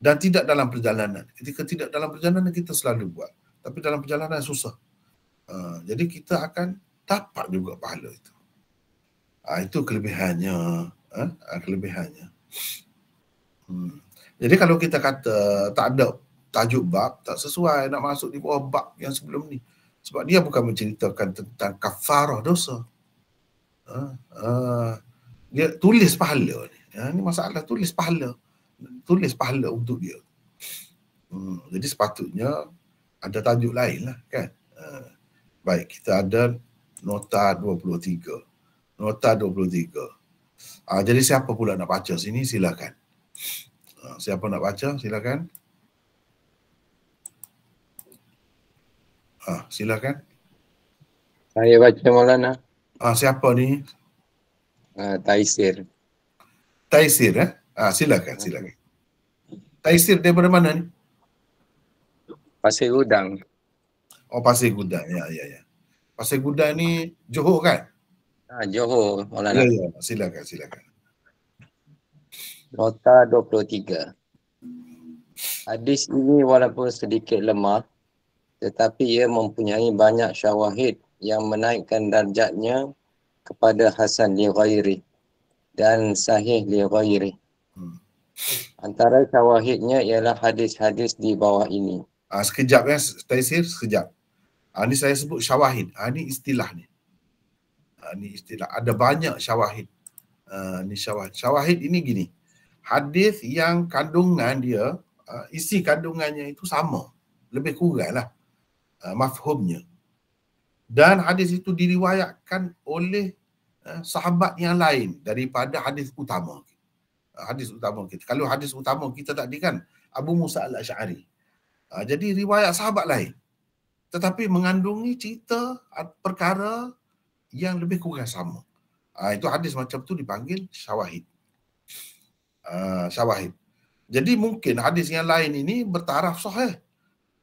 dan tidak dalam perjalanan. Ketika tidak dalam perjalanan kita selalu buat. Tapi dalam perjalanan susah. Jadi kita akan dapat juga pahala itu. Itu kelebihannya. Kelebihannya. Jadi kalau kita kata tak ada tajuk bab, tak sesuai nak masuk di bawah bab yang sebelum ni. Sebab dia bukan menceritakan tentang kafarah dosa. Dia tulis pahala ni. Ini masalah tulis pahala. Tulis pahala untuk dia. Jadi sepatutnya ada tajuk lain lah kan. Baik, kita ada nota 23. Nota 23. Jadi siapa pula nak baca sini silakan. Siapa nak baca silakan. Silakan. Saya baca Maulana. Siapa ni? Taisir. Taisir silakan. Taisir daripada mana ni? Pasir Gudang. Pasir Gudang. Ya. Pasir Gudang ni Johor kan? Johor Maulana. Ya, silakan. Nota 23. Hadis ini walaupun sedikit lemah, tetapi ia mempunyai banyak syawahid yang menaikkan darjatnya kepada hasan li ghairi dan sahih li ghairi. Antara syawahidnya ialah hadis-hadis di bawah ini. Sekejap ya, Taisir, sekejap. Ini saya sebut syawahid. Ini istilah ni. Ini istilah. Ada banyak syawahid. Ini syawahid. Syawahid ini gini. Hadis yang kandungan dia, isi kandungannya itu sama. Lebih kurang lah. Mafhumnya. Dan hadis itu diriwayatkan oleh sahabat yang lain daripada hadis utama. Hadis utama kita. Kalau hadis utama kita tadi kan Abu Musa al-Asy'ari. Jadi riwayat sahabat lain. Tetapi mengandungi cerita perkara yang lebih kurang sama. Itu hadis macam tu dipanggil syawahid. Syawahid. Jadi mungkin hadis yang lain ini bertaraf sahih.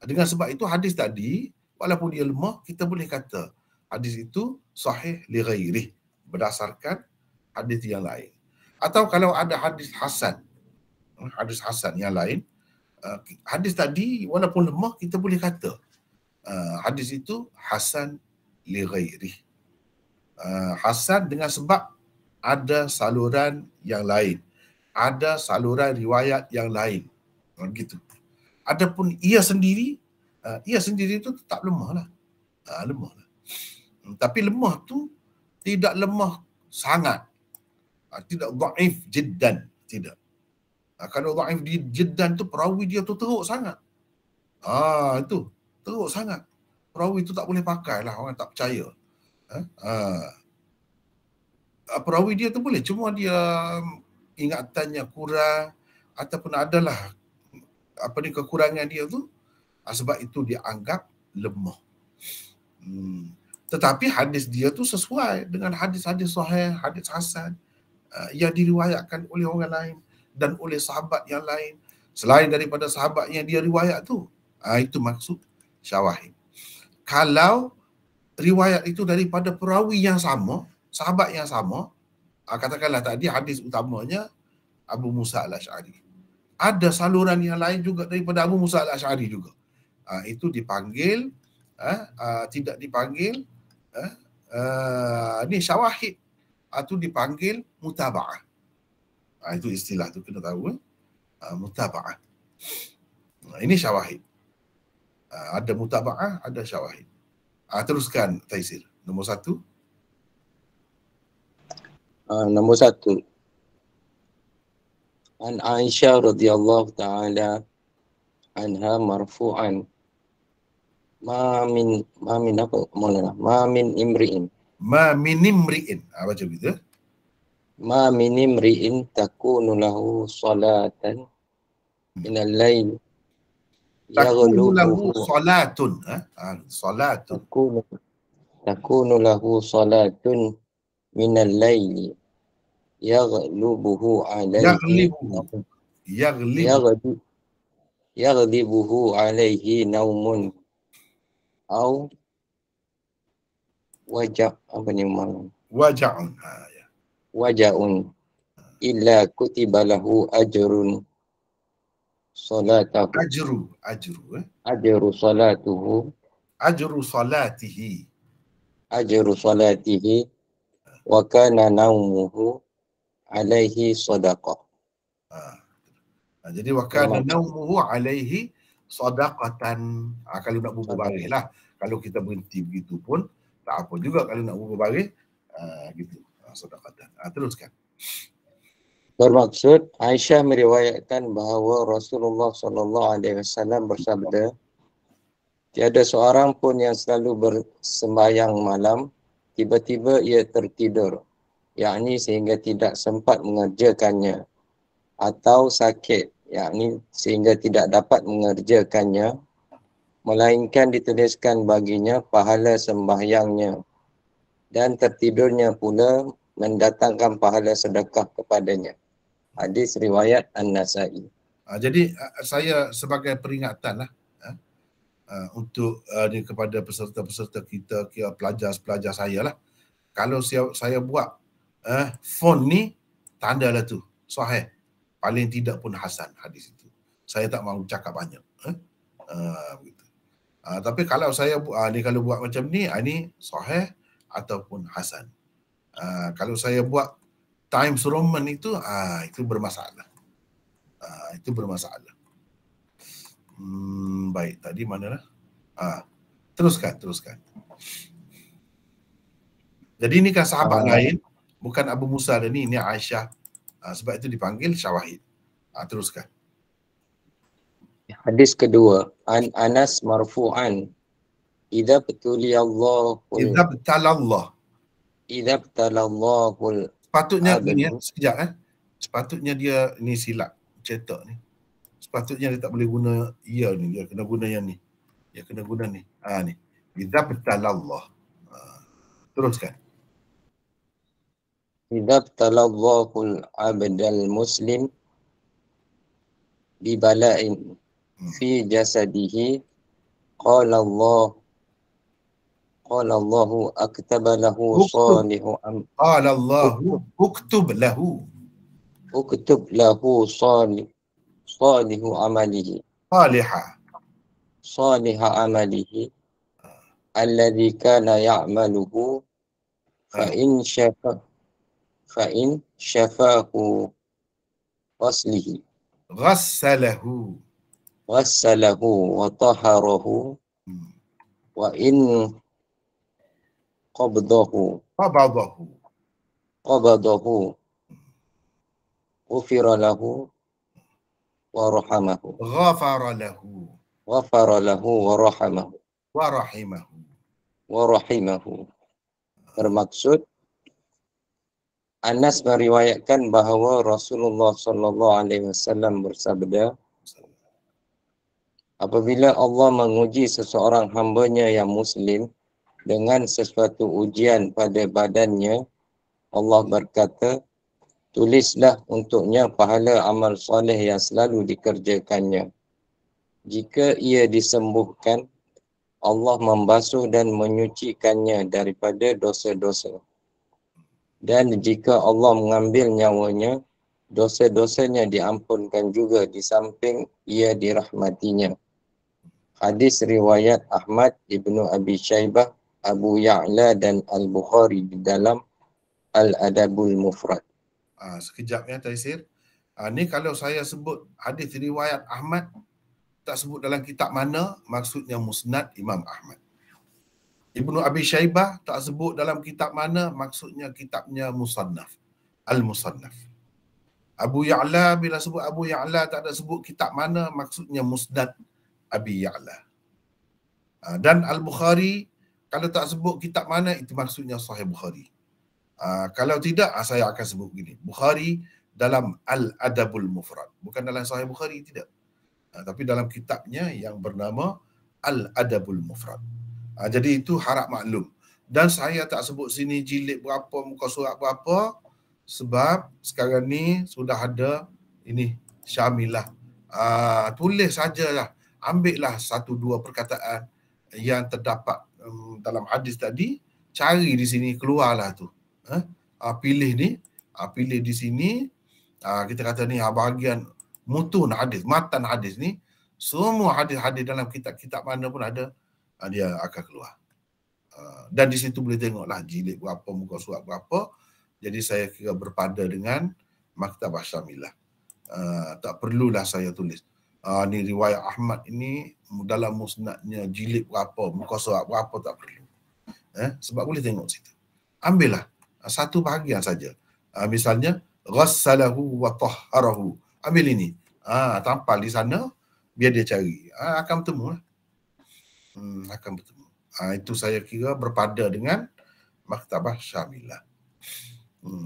Dengan sebab itu hadis tadi walaupun dia lemah, kita boleh kata hadis itu sahih li ghairih berdasarkan hadis yang lain. Atau kalau ada hadis hasan yang lain, hadis tadi walaupun lemah, kita boleh kata hadis itu hasan li ghairih. Hasan dengan sebab ada saluran yang lain, ada saluran riwayat yang lain, begitu. Adapun ia sendiri itu tetap lemah lah. Lemah lah. Tapi lemah tu tidak lemah sangat. Tidak dhaif jiddan, tidak. Kalau dhaif jiddan tu perawi dia tu teruk sangat. Itu teruk sangat. Perawi tu tak boleh pakai lah, orang tak percaya. Perawi dia tu boleh, cuma dia ingatannya kurang ataupun adalah kekurangan dia tu, sebab itu dia anggap lemah. Tetapi hadis dia tu sesuai dengan hadis-hadis sahih, hadis hasan yang diriwayatkan oleh orang lain dan oleh sahabat yang lain selain daripada sahabat yang dia riwayat tu. Itu maksud syawahid. Kalau riwayat itu daripada perawi yang sama, sahabat yang sama, katakanlah tadi hadis utamanya Abu Musa al-Asy'ari, ada saluran yang lain juga daripada Abu Musa al-Asy'ari juga, itu dipanggil tidak dipanggil ni syawahid, itu dipanggil mutaba'ah. Itu istilah tu kena tahu, mutaba'ah. Ini syawahid. Ada mutaba'ah, ada syawahid. Teruskan Taisir. Nombor 1. Nombor 1. An Aisyah radhiyallahu ta'ala anha marfu'an ma min imri'in baca begitu. Ma min imri'in takunu lahu salatan minal lail takunu lahu salatun takunu lahu salatun minal laili yaghlibuhu alaihi naumun au waja'un illa kutiba lahu ajrun salatahu ajru salatihi wa kana naumuhu alaihi sadaqah. Jadi wa kana naumuhu alaihi sadaqatan. Kalau nak bubuh baris lah. Kalau kita berhenti begitu pun tak apa juga kalau nak bubuh baris gitu. Sadaqatan. Teruskan. Bermaksud Aisyah meriwayatkan bahawa Rasulullah SAW bersabda, tiada seorang pun yang selalu bersembahyang malam tiba-tiba ia tertidur, yakni sehingga tidak sempat mengerjakannya, atau sakit, yakni sehingga tidak dapat mengerjakannya, melainkan dituliskan baginya pahala sembahyangnya, dan tertidurnya pula mendatangkan pahala sedekah kepadanya. Hadis riwayat An-Nasa'i. Jadi saya sebagai peringatan lah untuk kepada peserta-peserta kita, pelajar-pelajar saya lah, kalau saya buat font ni, tanda lah tu sahih, paling tidak pun hasan hadis itu. Saya tak mahu cakap banyak. Begitu. Tapi kalau saya ni, kalau buat macam ni, ini sahih ataupun hasan. Kalau saya buat Times Roman itu bermasalah. Itu bermasalah. Baik, tadi mana lah? Teruskan. Jadi ini kan sahabat lain, bukan Abu Musa dan ini Aisyah. Sebab itu dipanggil syawahid. Teruskan. Hadis kedua, An Anas marfu'an, idza btalallahu sepatutnya ini sekejap sepatutnya dia ni silap cetak ni. Sepatutnya dia tak boleh guna ia ni, dia kena guna yang ni. Dia kena guna ni. Ni. Idza btalallah. Teruskan. Idza btalallahul abdal muslim bibala'in fi jasadihi qala Allahu aktaba lahu Uktub. salihu Qala Allahu uktub lahu. uktub lahu salihu amalihi saliha amalihi alladhi kana ya'maluhu fa in syafahu Ghassalahu. wa taharahu wa in qabdahu ghufira lahu wa rahamahu Ghafara lahu wa rahimahu. Bermaksud, Anas meriwayatkan bahawa Rasulullah SAW bersabda, apabila Allah menguji seseorang hambanya yang Muslim dengan sesuatu ujian pada badannya, Allah berkata, tulislah untuknya pahala amal soleh yang selalu dikerjakannya. Jika ia disembuhkan, Allah membasuh dan menyucikannya daripada dosa-dosa. Dan jika Allah mengambil nyawanya, dosa-dosanya diampunkan juga di samping ia dirahmatinya. Hadis riwayat Ahmad, Ibnu Abi Syaibah, Abu Ya'la dan Al-Bukhari di dalam Al-Adabul Mufrad. Sekejap ya Taisir. Ni kalau saya sebut hadis riwayat Ahmad, tak sebut dalam kitab mana, maksudnya Musnad Imam Ahmad. Ibnu Abi Syaibah tak sebut dalam kitab mana, maksudnya kitabnya Musannaf, Al-Musannaf. Abu Ya'la, bila sebut Abu Ya'la tak ada sebut kitab mana, maksudnya Musnad Abi Ya'la. Dan Al-Bukhari, kalau tak sebut kitab mana, itu maksudnya Sahih Bukhari. Kalau tidak, saya akan sebut begini. Bukhari dalam Al-Adabul Mufrad. Bukan dalam Sahih Bukhari, tidak. Tapi dalam kitabnya yang bernama Al-Adabul Mufrad. Jadi itu harap maklum. Dan saya tak sebut sini jilid berapa, muka surat berapa, sebab sekarang ni sudah ada ini Syamilah. Tulis sajalah. Ambil lah 1-2 perkataan yang terdapat dalam hadis tadi, cari di sini, keluarlah tu. Pilih ni, pilih di sini, kita kata ni bahagian mutun hadis, matan hadis ni, semua hadis-hadis dalam kitab-kitab mana pun ada, dia akan keluar. Dan di situ boleh tengoklah jilid berapa, muka surat berapa. Jadi saya kira berpada dengan Maktabah Syamilah. Tak perlulah saya tulis. Ni riwayat Ahmad ini dalam musnadnya jilid berapa, muka surat berapa, tak perlu. Sebab boleh tengok situ. Ambillah satu bahagian saja. Misalnya ghassalahu wa tahharahu. Ambil ini. Tampal di sana, biar dia cari. Akan bertemu lah. Akan bertemu. Itu saya kira berpada dengan Maktabah Syamilah.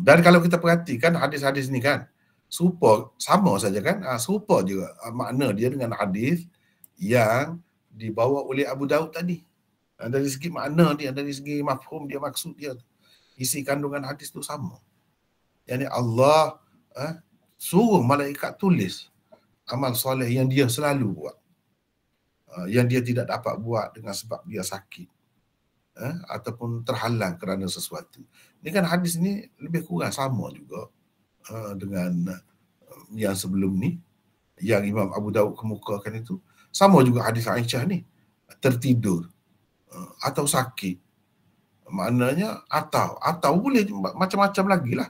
Dan kalau kita perhatikan hadis-hadis ni kan, serupa, sama saja kan? Serupa juga makna dia dengan hadis yang dibawa oleh Abu Daud tadi. Dari segi makna dia, dari segi mafhum dia, maksud dia, isi kandungan hadis tu sama. Yani Allah suruh malaikat tulis amal soleh yang dia selalu buat, yang dia tidak dapat buat dengan sebab dia sakit, ataupun terhalang kerana sesuatu. Ini kan hadis ni lebih kurang sama juga dengan yang sebelum ni, yang Imam Abu Daud kemukakan itu. Sama juga hadis Aisyah ni, tertidur atau sakit. Maknanya atau boleh macam-macam lagi lah.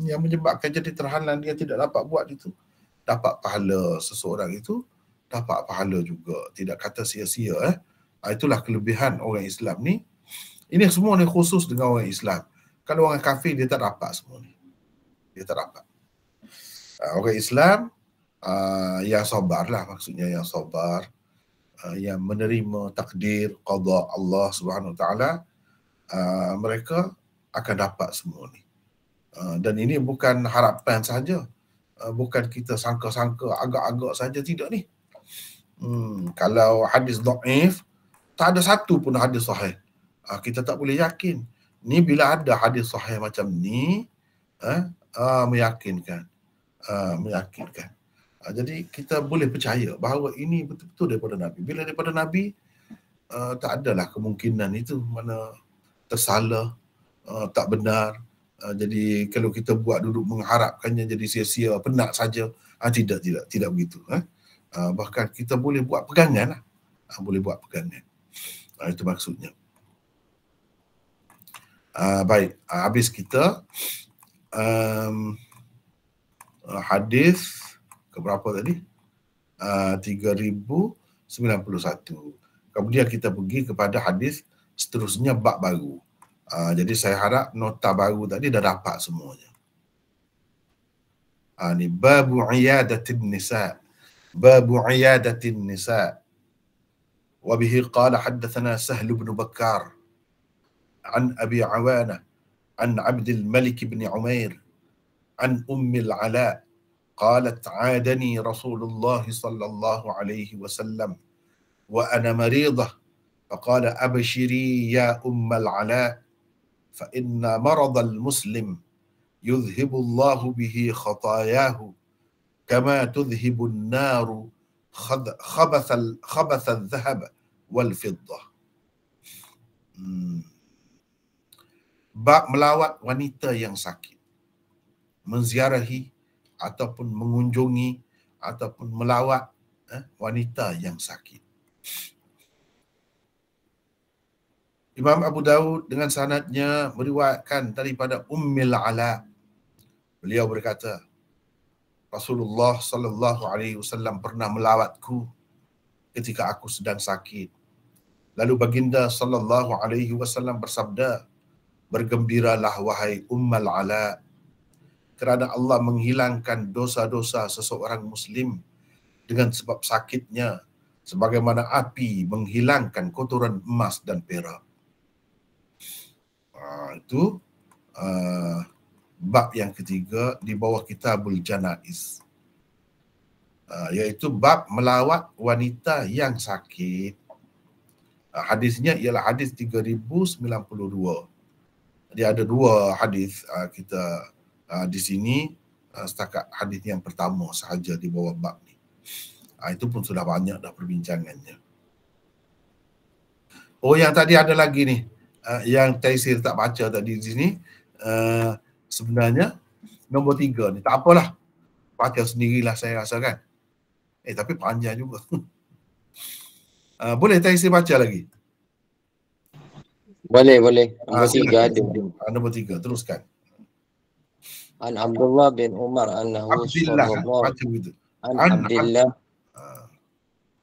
Yang menyebabkan jadi terhalang, dia tidak dapat buat itu. Dapat pahala seseorang itu, dapat pahala juga. Tidak kata sia-sia. Itulah kelebihan orang Islam ni. Ini semua ni khusus dengan orang Islam. Kalau orang kafir, dia tak dapat semua ni. Dia tak dapat. Orang Islam yang sabar lah, maksudnya yang sabar, yang menerima takdir qada Allah Subhanahu Wa Taala, mereka akan dapat semua ni. Dan ini bukan harapan saja, bukan kita sangka-sangka agak-agak saja, tidak ni. Kalau hadis dhaif, tak ada satu pun hadis sahih, kita tak boleh yakin. Ni bila ada hadis sahih macam ni, meyakinkan. Jadi kita boleh percaya bahawa ini betul-betul daripada Nabi. Bila daripada Nabi, tak adalah kemungkinan itu mana tersalah, tak benar. Jadi kalau kita buat duduk mengharapkannya jadi sia-sia, penat saja. Tidak begitu. Bahkan kita boleh buat pegangan lah. Boleh buat pegangan. Itu maksudnya. Baik, habis kita hadis keberapa tadi? 3091. Kemudian kita pergi kepada hadis seterusnya, bab baru. Jadi saya harap nota baru tadi dah dapat semuanya. Ni babu iyadatin nisa. Babu iyadatin nisa. Wa bihi qala haddathana Sahl bin Bakkar an Abi Awana an Abdul Malik bin Umair an Ummil Ala قالت عادني رسول الله صلى الله عليه وسلم وأنا مريضة فقال أبشري يا أم العلاء فإن مرض المسلم يذهب الله به خطاياه كما تذهب النار خبث الذهب والفضة. Bab melawat wanita yang sakit, menziarahi ataupun mengunjungi ataupun melawat wanita yang sakit. Imam Abu Daud dengan sanadnya meriwayatkan daripada Ummil Ala. Beliau berkata, Rasulullah sallallahu alaihi wasallam pernah melawatku ketika aku sedang sakit. Lalu baginda sallallahu alaihi wasallam bersabda, bergembiralah wahai Ummul Ala, kerana Allah menghilangkan dosa-dosa seseorang Muslim dengan sebab sakitnya, sebagaimana api menghilangkan kotoran emas dan perak. Itu bab yang ketiga di bawah Kitabul Janaiz, iaitu bab melawat wanita yang sakit. Hadisnya ialah hadis 3092. Jadi ada dua hadis kita di sini, setakat hadis yang pertama sahaja di bawah bab ni. Itu pun sudah banyak dah perbincangannya. Oh, yang tadi ada lagi ni, yang Taisir tak baca tadi di sini, sebenarnya nombor 3 ni. Tak apalah, baca sendirilah saya rasa kan. Tapi panjang juga. Boleh Taisir baca lagi? Boleh. Nombor 3 ada. Nombor 3, teruskan. An Abdullah bin Umar annahu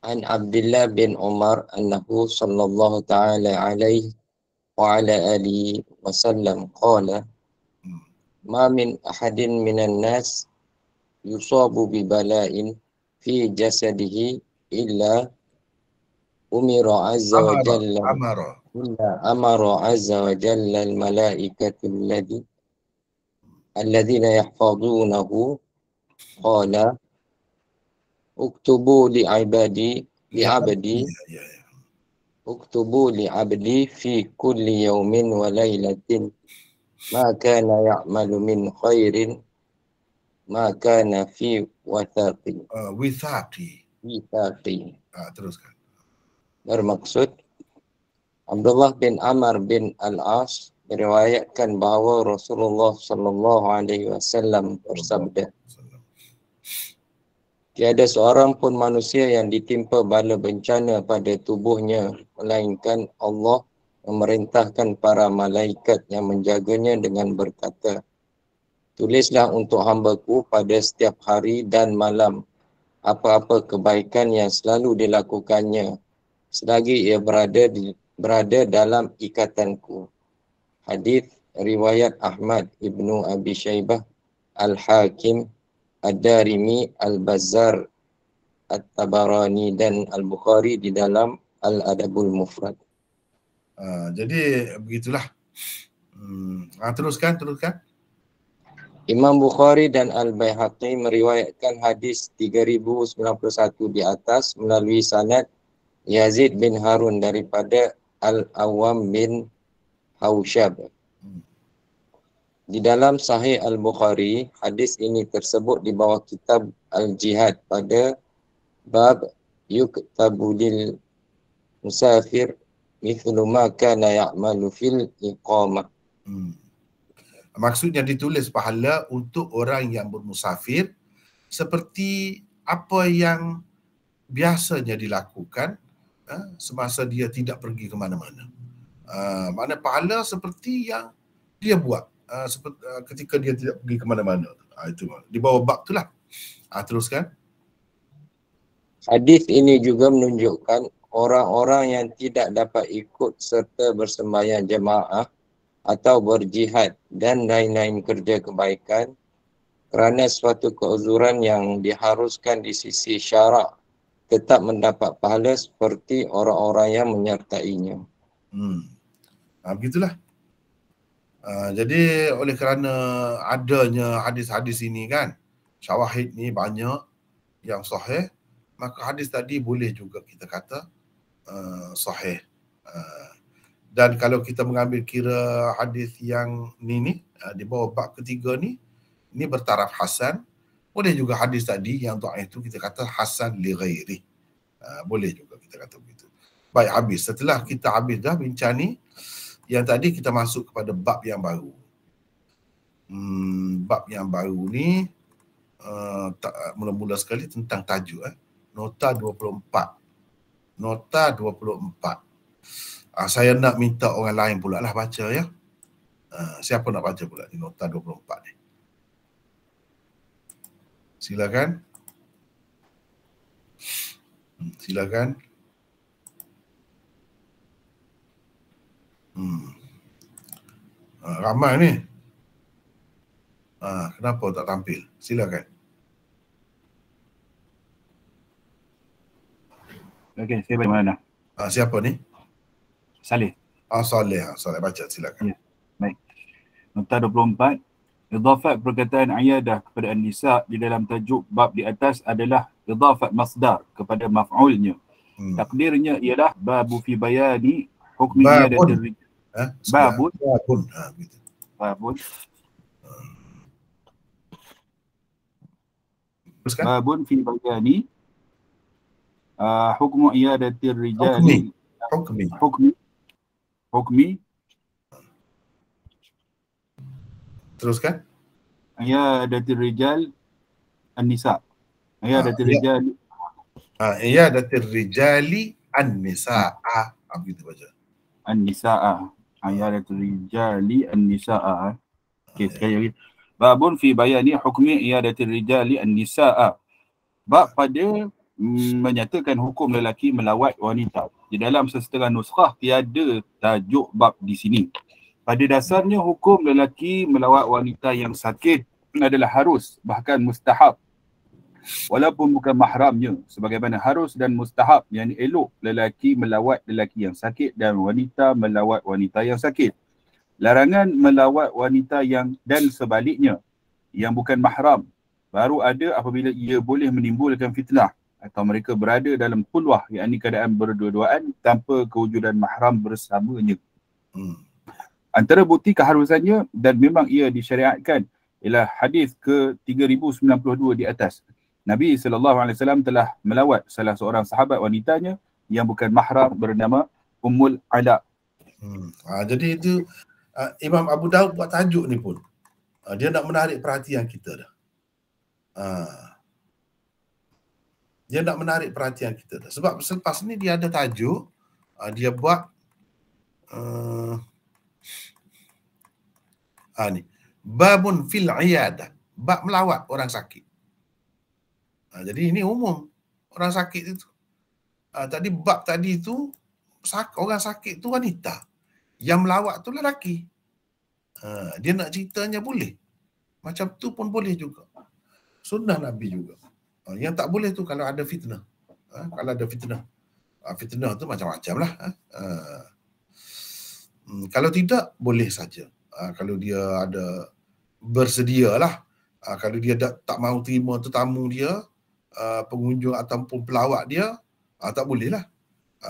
An Abdullah bin Umar annahu sallallahu ta'ala alaihi wa ala alihi wa sallam qala ma min ahadin minan nas yusabu bi bala'in fi jasadihi illa umira azza wa jalla amara azza wa jalla al malaikatu الذين يحفظونه قال اكتبوا لعبدي في كل يوم وليلة ما كان يعمل من خير ما كان في وثاقي. Teruskan. Bermaksud Abdullah bin Amr bin Al-As meriwayatkan bahawa Rasulullah sallallahu alaihi wasallam bersabda, tiada seorang pun manusia yang ditimpa bala bencana pada tubuhnya melainkan Allah memerintahkan para malaikat yang menjaganya dengan berkata, tulislah untuk hamba-Ku pada setiap hari dan malam apa-apa kebaikan yang selalu dilakukannya selagi ia berada dalam ikatan-Ku. Hadis riwayat Ahmad Ibnu Abi Syaibah, Al-Hakim, Ad-Darimi, Al-Bazzar, At-Tabarani dan Al-Bukhari di dalam Al-Adabul Mufrad. Jadi begitulah. Teruskan. Imam Bukhari dan Al-Baihaqi meriwayatkan hadis 3091 di atas melalui sanad Yazid bin Harun daripada Al-Awwam bin Haushab. Di dalam Sahih Al-Bukhari, hadis ini tersebut di bawah kitab Al-Jihad pada bab yuktabu lil musafir mithlu ma kana ya'malu fil iqamah. Maksudnya ditulis pahala untuk orang yang bermusafir seperti apa yang biasanya dilakukan semasa dia tidak pergi ke mana-mana. Mana pahala seperti yang dia buat ketika dia tidak pergi ke mana-mana. Itu di bawah bab itulah. Teruskan. Hadis ini juga menunjukkan orang-orang yang tidak dapat ikut serta bersembahyang jemaah atau berjihad dan lain-lain kerja kebaikan kerana suatu keuzuran yang diharuskan di sisi syarak tetap mendapat pahala seperti orang-orang yang menyertainya. Begitulah. Jadi oleh kerana adanya hadis-hadis ini kan, syawahid ni banyak yang sahih, maka hadis tadi boleh juga kita kata sahih. Dan kalau kita mengambil kira hadis yang ni di bawah bab ketiga ni bertaraf hasan, boleh juga hadis tadi yang dhaif itu kita kata hasan li ghairi. Boleh juga kita kata begitu. Baik, habis. Setelah kita habis dah bincang ni, yang tadi kita masuk kepada bab yang baru. Bab yang baru ni mula-mula sekali tentang tajuk nota 24. Nota 24. Saya nak minta orang lain pula lah baca ya. Siapa nak baca pula di nota 24 ni? Silakan. Silakan. Ramai ni. Kenapa tak tampil? Silakan. Okey, saya baca mana? Siapa ni? Saleh. Saleh. Saleh baca, silakan. Ya. Baik. Nota 24. Idhafat perkataan ayadah kepada an-nisa di dalam tajuk bab di atas adalah idhafat masdar kepada maf'ulnya. Takdirnya ialah babu fi bayani hukmi iyadatir rijal. Babun. Gitu. Babun. Teruskan. Babun fi bayani hukmu iyadatir rijal. Hukmi. Teruskan. Iyadatir rijal an-nisa. Iyadatir rijal. Iyadatir rijali an-nisa. Begitu baca. An-nisa'a. Iyadatir rijali an-nisa'a. Okey, sekali lagi. Babun fi bayani hukmi iyadatir rijali an-nisa'a. Bab pada menyatakan hukum lelaki melawat wanita. Di dalam sesetengah nuskhah tiada tajuk bab di sini. Pada dasarnya hukum lelaki melawat wanita yang sakit adalah harus, bahkan mustahab. Walaupun bukan mahramnya, sebagaimana harus dan mustahab, yang elok lelaki melawat lelaki yang sakit dan wanita melawat wanita yang sakit. Larangan melawat wanita yang dan sebaliknya yang bukan mahram baru ada apabila ia boleh menimbulkan fitnah atau mereka berada dalam khulwah, yakni keadaan berdua-duaan tanpa kewujudan mahram bersamanya. Antara bukti keharusannya dan memang ia disyariatkan ialah hadis ke-3092 di atas. Nabi SAW telah melawat salah seorang sahabat wanitanya yang bukan mahram bernama Ummul Ala. Jadi itu Imam Abu Daud buat tajuk ni pun. Dia nak menarik perhatian kita dah. Dia nak menarik perhatian kita dah. Sebab selepas ni dia ada tajuk, dia buat ni. Babun fil iyadah. Bab melawat orang sakit. Jadi ini umum. Orang sakit itu. Tadi bab tadi tu orang sakit tu wanita. Yang melawat tu lelaki. Dia nak ceritanya boleh. Macam tu pun boleh juga. Sunnah Nabi juga. Yang tak boleh tu kalau ada fitnah. Kalau ada fitnah. Fitnah tu macam-macam lah. Kalau tidak, boleh saja. Kalau dia ada bersedia lah. Kalau dia tak mahu terima tetamu dia, pengunjung ataupun pelawat dia, tak boleh lah.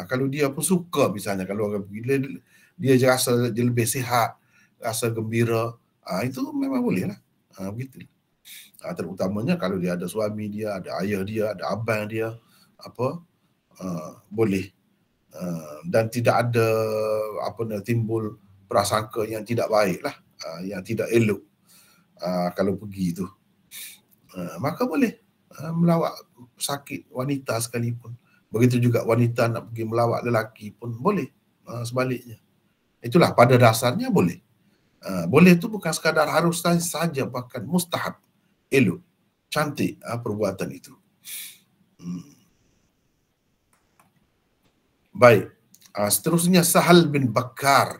Kalau dia pun suka misalnya, kalau orang pergi, dia rasa dia lebih sihat, rasa gembira, Itu memang boleh lah. Begitu. Terutamanya kalau dia ada suami dia, ada ayah dia, ada abang dia, boleh. Dan tidak ada timbul prasangka yang tidak baik lah, yang tidak elok kalau pergi tu. Maka boleh melawat sakit wanita sekalipun. Begitu juga wanita nak pergi melawat lelaki pun boleh, sebaliknya. Itulah pada dasarnya boleh. Boleh tu bukan sekadar harus saja, bahkan mustahab, elok, cantik perbuatan itu. Baik. Seterusnya Sahal bin Bakar,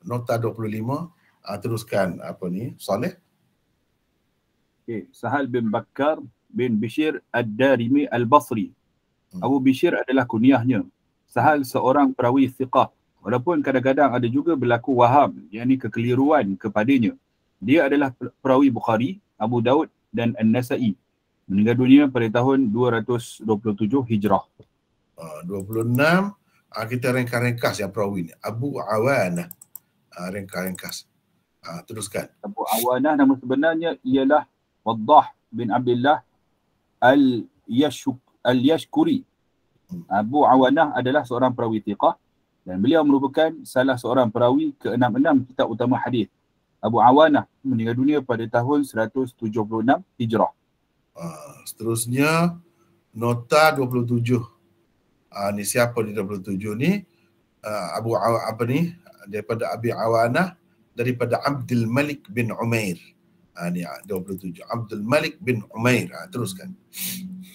nota 25. Teruskan Saleh. Okay. Sahal bin Bakar bin Bishr Ad-Darimi Al-Basri. Abu Bishr adalah kunyahnya. Sahal seorang perawi thiqah. Walaupun kadang-kadang ada juga berlaku waham, yakni kekeliruan kepadanya. Dia adalah perawi Bukhari, Abu Daud dan An-Nasa'i. Meninggal dunia pada tahun 227 Hijrah. 26. Kita ringkas yang perawi ni. Abu Awanah. Ringkas. Teruskan. Abu Awanah nama sebenarnya ialah Waddah bin Abdullah Al-Yashkuri. Abu Awanah adalah seorang perawi thiqah dan beliau merupakan salah seorang perawi ke-66 kitab utama hadis. Abu Awanah meninggal dunia pada tahun 176 Hijrah. Seterusnya nota 27. Ni siapa di 27 ni? Daripada Abi Awanah, daripada Abdul Malik bin Umair. Ni 27. Abdul Malik bin Umair. Teruskan.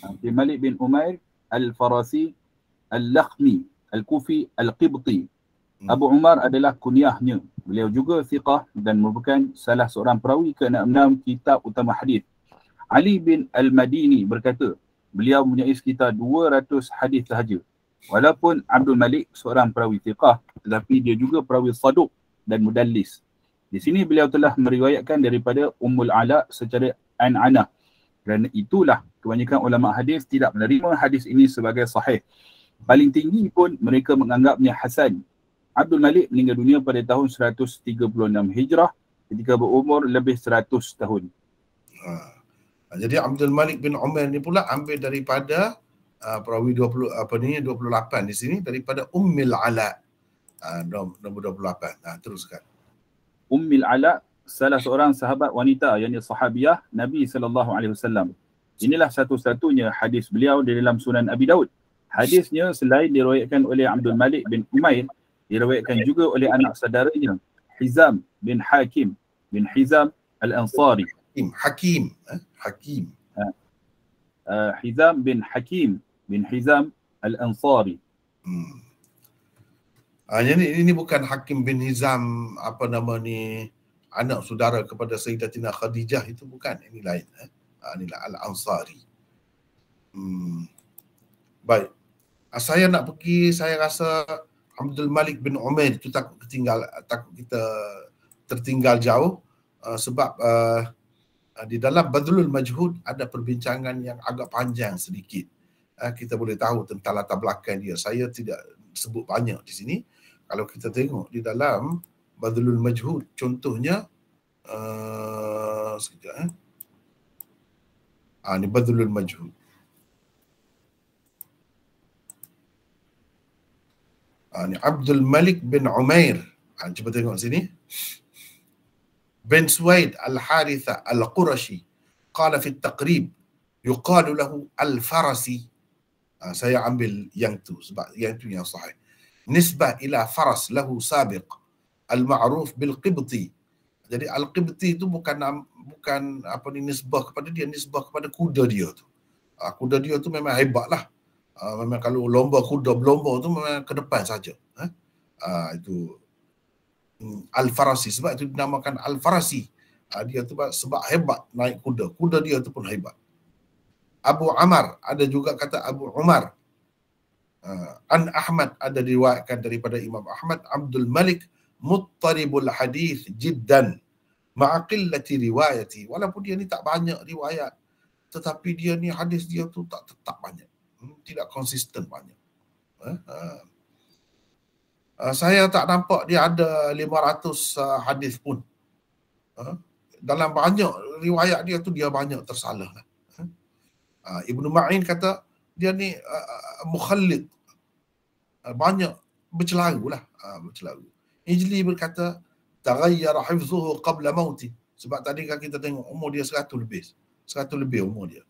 Abdul Malik bin Umair Al-Farasi Al-Lakhmi Al-Kufi Al-Qibti. Abu Umar adalah kunyahnya. Beliau juga thiqah dan merupakan salah seorang perawi ke-66 kitab utama hadis. Ali bin Al-Madini berkata, beliau mempunyai sekitar 200 hadis sahaja. Walaupun Abdul Malik seorang perawi thiqah, tetapi dia juga perawi saduq dan mudallis. Di sini beliau telah meriwayatkan daripada Ummul Ala secara an-anah. Kerana itulah kebanyakan ulama hadis tidak menerima hadis ini sebagai sahih. Paling tinggi pun mereka menganggapnya hasan. Abdul Malik meninggal dunia pada tahun 136 Hijrah ketika berumur lebih 100 tahun. Jadi Abdul Malik bin Umair ni pula ambil daripada perawi 28 di sini, daripada Ummul Ala. Nombor 28. Teruskan. Ummul Ala salah seorang sahabat wanita, yakni sahabiah Nabi SAW. Inilah satu-satunya hadis beliau di dalam Sunan Abi Daud. Hadisnya selain diriwayatkan oleh Abdul Malik bin Umair, diriwayatkan juga oleh anak saudaranya Hizam bin Hakim bin Hizam Al-Ansari. Hakim. Hizam bin Hakim bin Hizam Al-Ansari. Ini bukan Hakim bin Hizam anak saudara kepada Sayyidatina Khadijah, itu bukan. Ini lain. Inilah Al-Ansari. Baik. Saya nak pergi, saya rasa Abdul Malik bin Umair itu takut kita tertinggal jauh, sebab di dalam Badlul Majhud ada perbincangan yang agak panjang sedikit. Kita boleh tahu tentang latar belakang dia. Saya tidak sebut banyak di sini. Kalau kita tengok di dalam Badlul Majhud, contohnya sekejap. Ini Badlul Majhud. Ini Abdul Malik bin Umair. Cuba tengok sini. Bin Suwaid Al-Haritha Al-Qurashi qala fi at-taqrib yuqalu lahu Al-Farasi. Saya ambil yang tu sebab yang tu yang sahih. Nisbah ila faras lahu sabiq al-ma'ruf bil qibti. Jadi al-qibti itu bukan nisbah kepada dia, nisbah kepada kuda dia tu. Kuda dia tu memang hebatlah. Memang kalau lomba kuda berlomba tu memang ke depan saja. Itu Al-Farasi, sebab itu dinamakan Al-Farasi. Dia tu sebab hebat naik kuda. Kuda dia tu pun hebat. Abu Amar, ada juga kata Abu Umar. An Ahmad, ada diriwayatkan daripada Imam Ahmad, Abdul Malik muttaribul hadis jiddan ma'a qillati riwayati. Walaupun dia ni tak banyak riwayat, tetapi dia ni hadis dia tu tak tetap banyak. Tidak konsisten banyak. Saya tak nampak dia ada 500 hadis pun. dalam banyak riwayat dia tu dia banyak tersalah lah. Ibnu Ma'in kata dia ni mukhallid, banyak bercelaru lah, bercelaru. Ijli berkata taghayyara hifzuhu qabla mauti, sebab tadi kan kita tengok umur dia 100 lebih umur dia.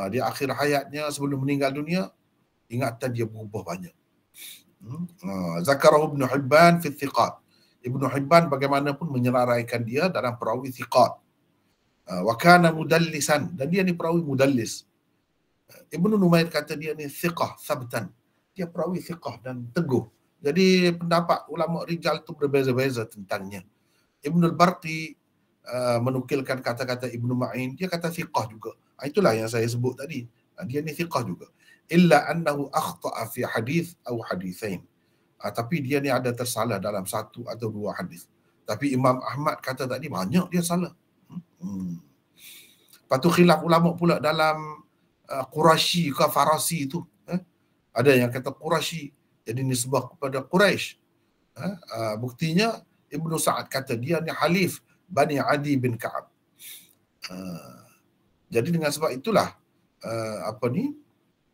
Di akhir hayatnya sebelum meninggal dunia, ingatan dia berubah banyak. Zakarahu Ibn Hibban fi thiqat. Ibn Hibban bagaimanapun menyeraikan dia dalam perawi thiqat. Wa kana mudallisan, dan dia ni perawi mudallis. Ibnu Numair kata dia ni thiqah sabtan. Dia perawi thiqah dan teguh. Jadi pendapat ulama rijal tu berbeza-beza tentangnya. Ibnul Barqi menukilkan kata-kata Ibnu Ma'in, dia kata thiqah juga. Itulah yang saya sebut tadi. Dia ni thiqah juga. Illa annahu akhta'a fi hadith atau hadithain. Tapi dia ni ada tersalah dalam satu atau dua hadis. Tapi Imam Ahmad kata tadi banyak dia salah. Lepas tu khilaf ulama pula dalam Quraisy ke Farasi tu. Ada yang kata Quraisy, jadi nisbah kepada Quraisy. Buktinya Ibnu Sa'ad kata dia ni halif Bani Adi bin Ka'ab. Jadi dengan sebab itulah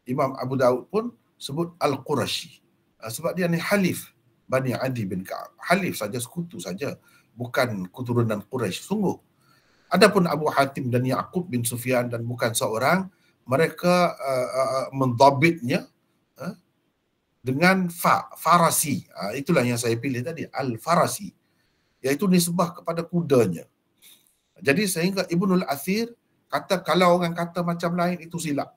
Imam Abu Daud pun sebut Al-Quraisy. Sebab dia ni halif Bani Adi bin Ka'ab. Halif saja, sekutu saja, bukan keturunan Quraisy sungguh. Adapun Abu Hatim dan Ya'qub bin Sufyan, dan bukan seorang, mereka mendhabitnya dengan Farasi. Itulah yang saya pilih tadi, Al-Farasi, iaitu nisbah kepada kudanya. Jadi sehingga Ibnul Athir kata kalau orang kata macam lain itu silap,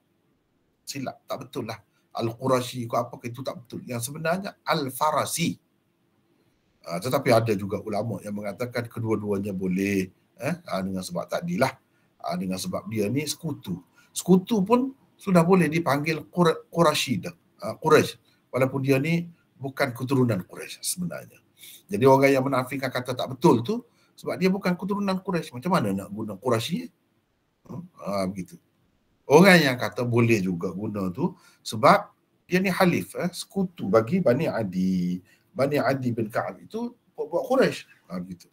tak betul lah. Al-Quraisy ke apa itu tak betul. Yang sebenarnya Al-Farasi. Tetapi ada juga ulama yang mengatakan kedua-duanya boleh, dengan sebab tadilah, dengan sebab dia ni sekutu. Sekutu pun sudah boleh dipanggil Quraisy, walaupun dia ni bukan keturunan Quraisy sebenarnya. Jadi orang yang menafikan kata tak betul tu sebab dia bukan keturunan Quraisy. Macam mana nak guna Quraisy? Begitu. Orang yang kata boleh juga guna tu sebab dia ni halif, sekutu bagi Bani Adi. Bani Adi bin Ka'ab itu buat Quraisy. Begitu.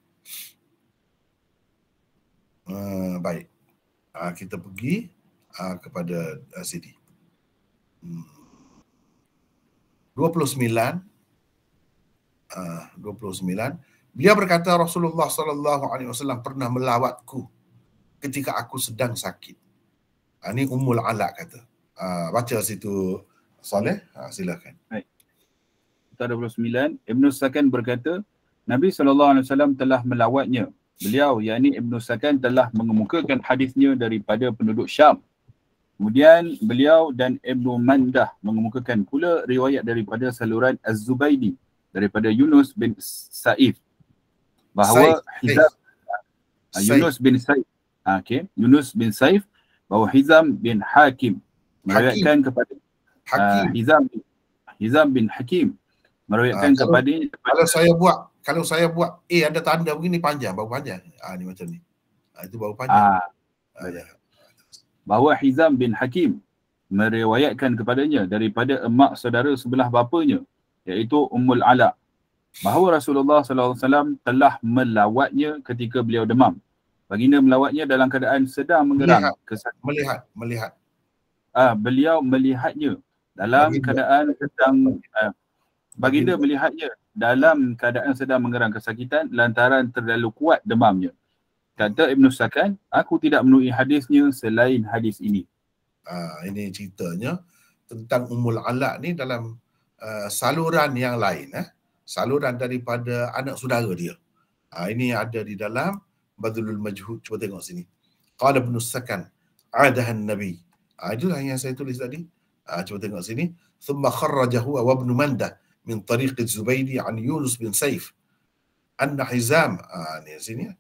Baik. Kita pergi kepada sini. 29. Beliau berkata Rasulullah sallallahu alaihi wasallam pernah melawatku ketika aku sedang sakit. Ini Ummul Ala kata. Baca situ Saleh, silakan. Baik. 29, Ibnu Sakan berkata, Nabi SAW telah melawatnya. Beliau, yakni Ibnu Sakan, telah mengemukakan hadisnya daripada penduduk Syam. Kemudian beliau dan Ibnu Mandah mengemukakan pula riwayat daripada saluran Az-Zubaydi daripada Yunus bin Sa'if bahawa Hizam Yunus bin Sa'if, Yunus bin Sa'if, bahawa Hizam bin Hakim meriwayatkan kepada Hizam bin Hakim meriwayatkan kepada, kalau saya buat ada tanda begini panjang, baru panjang. Ni macam ni. Itu baru panjang. Bahawa Hizam bin Hakim meriwayatkan kepadanya daripada emak saudara sebelah bapanya, iaitu Ummul Ala, bahawa Rasulullah SAW telah melawatnya ketika beliau demam. Baginda melawatnya dalam keadaan sedang mengerang kesakitan. Melihat. Beliau melihatnya dalam keadaan sedang baginda melihatnya dalam keadaan sedang mengerang kesakitan lantaran terlalu kuat demamnya. Kata Ibnu Sakan, aku tidak menemui hadisnya selain hadis ini. Ini ceritanya tentang Ummul Ala ni dalam saluran yang lain, saluran daripada anak saudara dia. Ini ada di dalam Badlul Majhud. Cuba tengok sini. Qala Ibnu Sakan, adahan Nabi. Itulah yang saya tulis tadi. Cuba tengok sini. Thumma kharrajahu wa Ibnu Mandah min tariq Az-Zubaydi an Yunus bin Saif anna Hizam. Ni sini.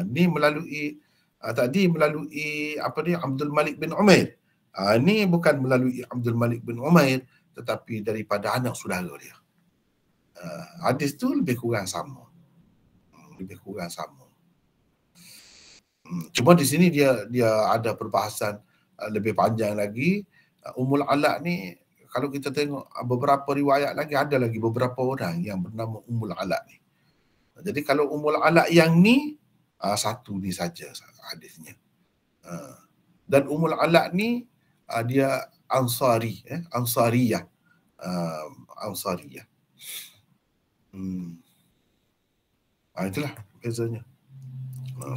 Ni melalui tadi melalui Abdul Malik bin Umair. Ni bukan melalui Abdul Malik bin Umair, tetapi daripada anak saudara dia. Hadis tu lebih kurang sama. Cuma di sini dia ada perbahasan lebih panjang lagi. Ummul Ala ni kalau kita tengok beberapa riwayat lagi, ada lagi beberapa orang yang bernama Ummul Ala ni. Jadi kalau Ummul Ala yang ni satu ni saja hadisnya. Dan Ummul Ala ni dia Ansari, Ansariyah. Ansariyah. Itulah bezanya.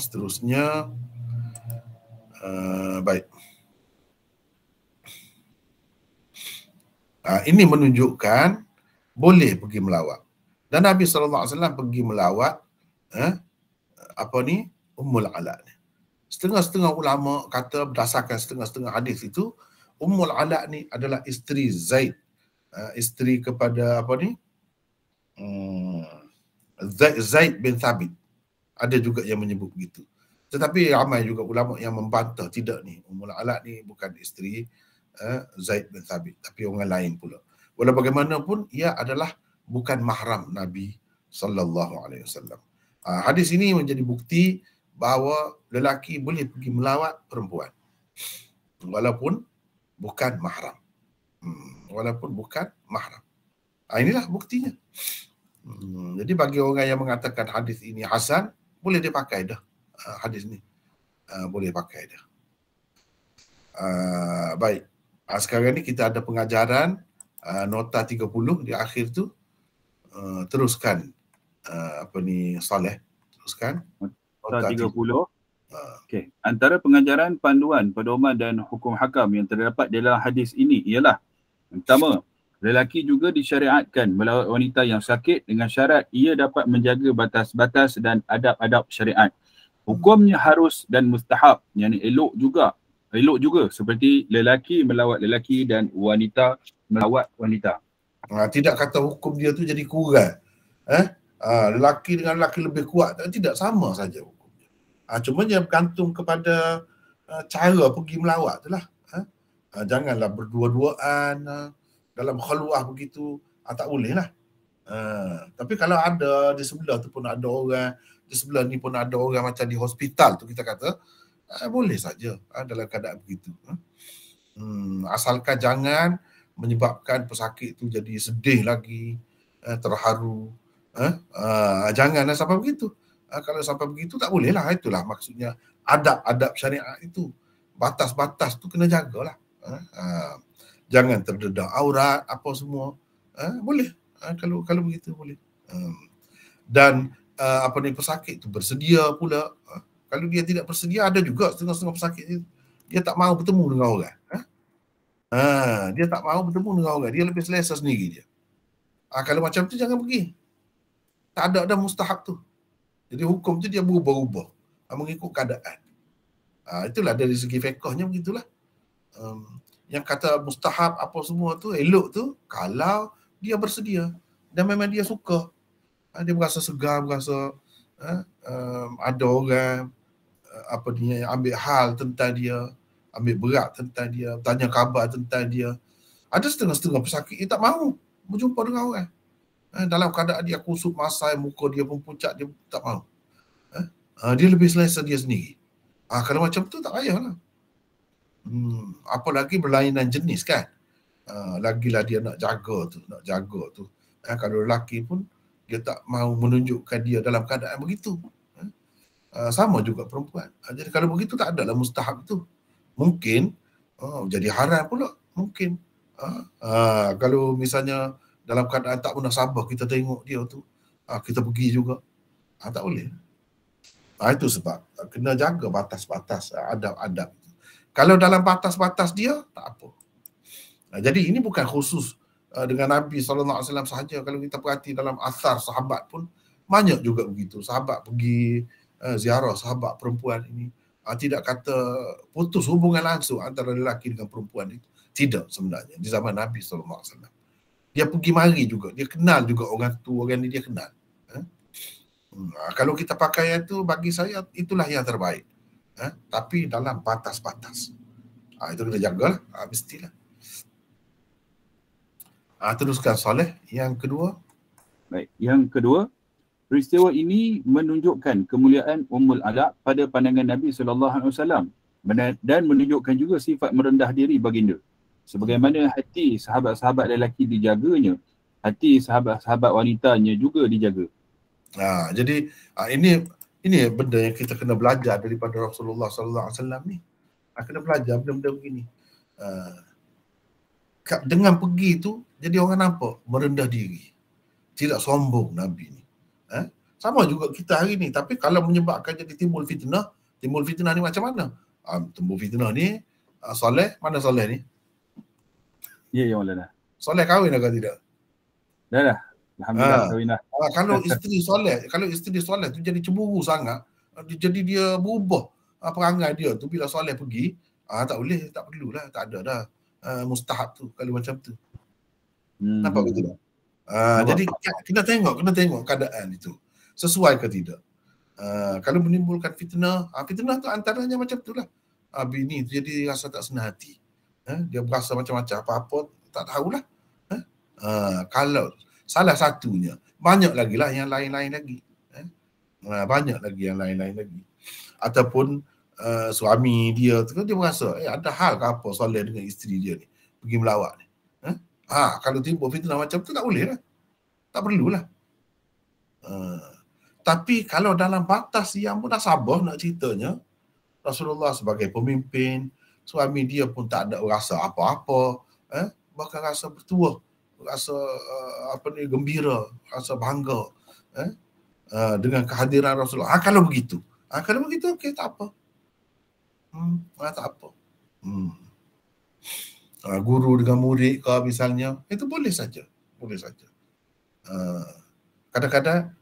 Seterusnya baik. Ini menunjukkan boleh pergi melawat. Dan Nabi SAW pergi melawat Ummul Ala ni. Setengah-setengah ulama kata berdasarkan setengah-setengah hadis itu, Ummul Ala ni adalah isteri Zaid, isteri kepada Zaid bin Thabit. Ada juga yang menyebut begitu. Tetapi ramai juga ulama yang membantah, tidak ni, Ummul Ala ni bukan isteri Zaid bin Thabit, tapi orang lain pula. Walau bagaimanapun ia adalah bukan mahram Nabi sallallahu alaihi wasallam. Hadis ini menjadi bukti bahawa lelaki boleh pergi melawat perempuan walaupun bukan mahram. Walaupun bukan mahram. Inilah buktinya. Jadi bagi orang yang mengatakan hadis ini hasan, boleh dia pakai dah hadis ni. Boleh pakai dah. Baik. Sekarang ni kita ada pengajaran nota 30 di akhir tu. Teruskan Saleh. Teruskan. Nota 30. Okey. Antara pengajaran, panduan, pedoman dan hukum hakam yang terdapat dalam hadis ini ialah: pertama, lelaki juga disyariatkan melawat wanita yang sakit dengan syarat ia dapat menjaga batas-batas dan adab-adab syariat. Hukumnya harus dan mustahab, yakni elok juga seperti lelaki melawat lelaki dan wanita melawat wanita. Tidak kata hukum dia tu jadi kurang. Lelaki dengan lelaki lebih kuat, tidak, sama saja hukumnya. Cuma dia bergantung kepada cara pergi melawat tu lah. Janganlah berdua-duaan dalam khalwah begitu, tak boleh lah. Tapi kalau ada di sebelah tu pun ada orang, di sebelah ni pun ada orang macam di hospital tu kita kata, boleh saja dalam keadaan begitu. Asalkan jangan menyebabkan pesakit tu jadi sedih lagi, terharu. Janganlah sampai begitu. Kalau sampai begitu tak boleh lah. Itulah maksudnya adab-adab syariat itu. Batas-batas tu kena jagalah. Jangan terdedah aurat apa semua. Boleh. Kalau begitu boleh. Dan pesakit tu bersedia pula. Kalau dia tidak bersedia, ada juga setengah-setengah pesakit dia tak mahu bertemu dengan orang. Dia tak mahu bertemu dengan orang. Dia lebih selesa sendiri dia. Kalau macam tu jangan pergi. Tak ada mustahab tu. Jadi hukum tu dia berubah-ubah mengikut keadaan. Itulah dari segi fiqhnya begitulah. Yang kata mustahab apa semua tu, elok tu kalau dia bersedia dan memang dia suka. Dia berasa segar, berasa ada orang yang ambil hal tentang dia, ambil berat tentang dia, tanya khabar tentang dia. Ada setengah-setengah pesakit dia tak mahu berjumpa dengan orang. Dalam keadaan dia kusut masai, muka dia pun pucat, dia tak mahu. Dia lebih selesa dia sendiri. Kalau macam tu tak payahlah. Apalagi berlainan jenis kan. Lagilah dia nak jaga tu. Kalau lelaki pun dia tak mahu menunjukkan dia dalam keadaan begitu. Sama juga perempuan. Jadi kalau begitu tak adalah mustahab tu. Mungkin jadi haram pula. Mungkin. Kalau misalnya dalam keadaan tak munasabah kita tengok dia tu, kita pergi juga. Tak boleh. Itu sebab kena jaga batas-batas, adab-adab. Kalau dalam batas-batas dia, tak apa. Jadi ini bukan khusus dengan Nabi SAW sahaja. Kalau kita perhati dalam asar sahabat pun, banyak juga begitu. Sahabat pergi ziarah sahabat perempuan ini. Tidak kata putus hubungan langsung antara lelaki dengan perempuan itu. Tidak sebenarnya. Di zaman Nabi SAW. Dia pergi mari juga. Dia kenal juga orang tu, orang ni dia kenal. Kalau kita pakai itu, bagi saya itulah yang terbaik. Tapi dalam batas-batas. Itu kena jagalah. Mestilah. Teruskan Saleh. Yang kedua. Baik. Yang kedua, peristiwa ini menunjukkan kemuliaan Ummul Ala pada pandangan Nabi SAW dan menunjukkan juga sifat merendah diri baginda. Sebagaimana hati sahabat-sahabat lelaki dijaganya, hati sahabat-sahabat wanitanya juga dijaga. Jadi Ini benda yang kita kena belajar daripada Rasulullah SAW ni. Kena belajar benda-benda begini. Dengan pergi tu, jadi orang nampak merendah diri. Tidak sombong Nabi ni. Sama juga kita hari ni. Tapi kalau menyebabkan jadi timbul fitnah ni macam mana? Timbul fitnah ni, Soleh, mana Soleh ni? Ya, ya Allah dah. Soleh kahwin ke tidak? Dah. Alhamdulillah kahwin dah. Kalau isteri Soleh tu jadi cemburu sangat, jadi dia berubah perangai dia tu bila Soleh pergi, tak boleh, tak perlulah, tak ada dah mustahab tu kalau macam tu. Nampak ke tidak? Jadi kena tengok keadaan itu. Sesuai ke tidak? Kalau menimbulkan fitnah, fitnah tu antaranya macam tu lah. Bini tu jadi rasa tak senang hati. Dia berasa macam-macam, apa-apa tak tahulah. Kalau salah satunya, banyak lagi lah yang lain-lain lagi. Banyak lagi yang lain-lain lagi. Ataupun suami dia tu dia merasa ada hal ke apa Soleh dengan isteri dia ni pergi melawat ni. Kalau timbul fitnah macam tu tak boleh lah. Tak perlulah. Tapi kalau dalam batas yang munasabah nak ceritanya, Rasulullah sebagai pemimpin, suami dia pun tak ada rasa apa-apa, bahkan rasa bertuah, rasa gembira, rasa bangga dengan kehadiran Rasulullah. Kalau begitu okey, tak apa. Tak apa. Guru dengan murid ke misalnya, itu boleh saja. Kadang-kadang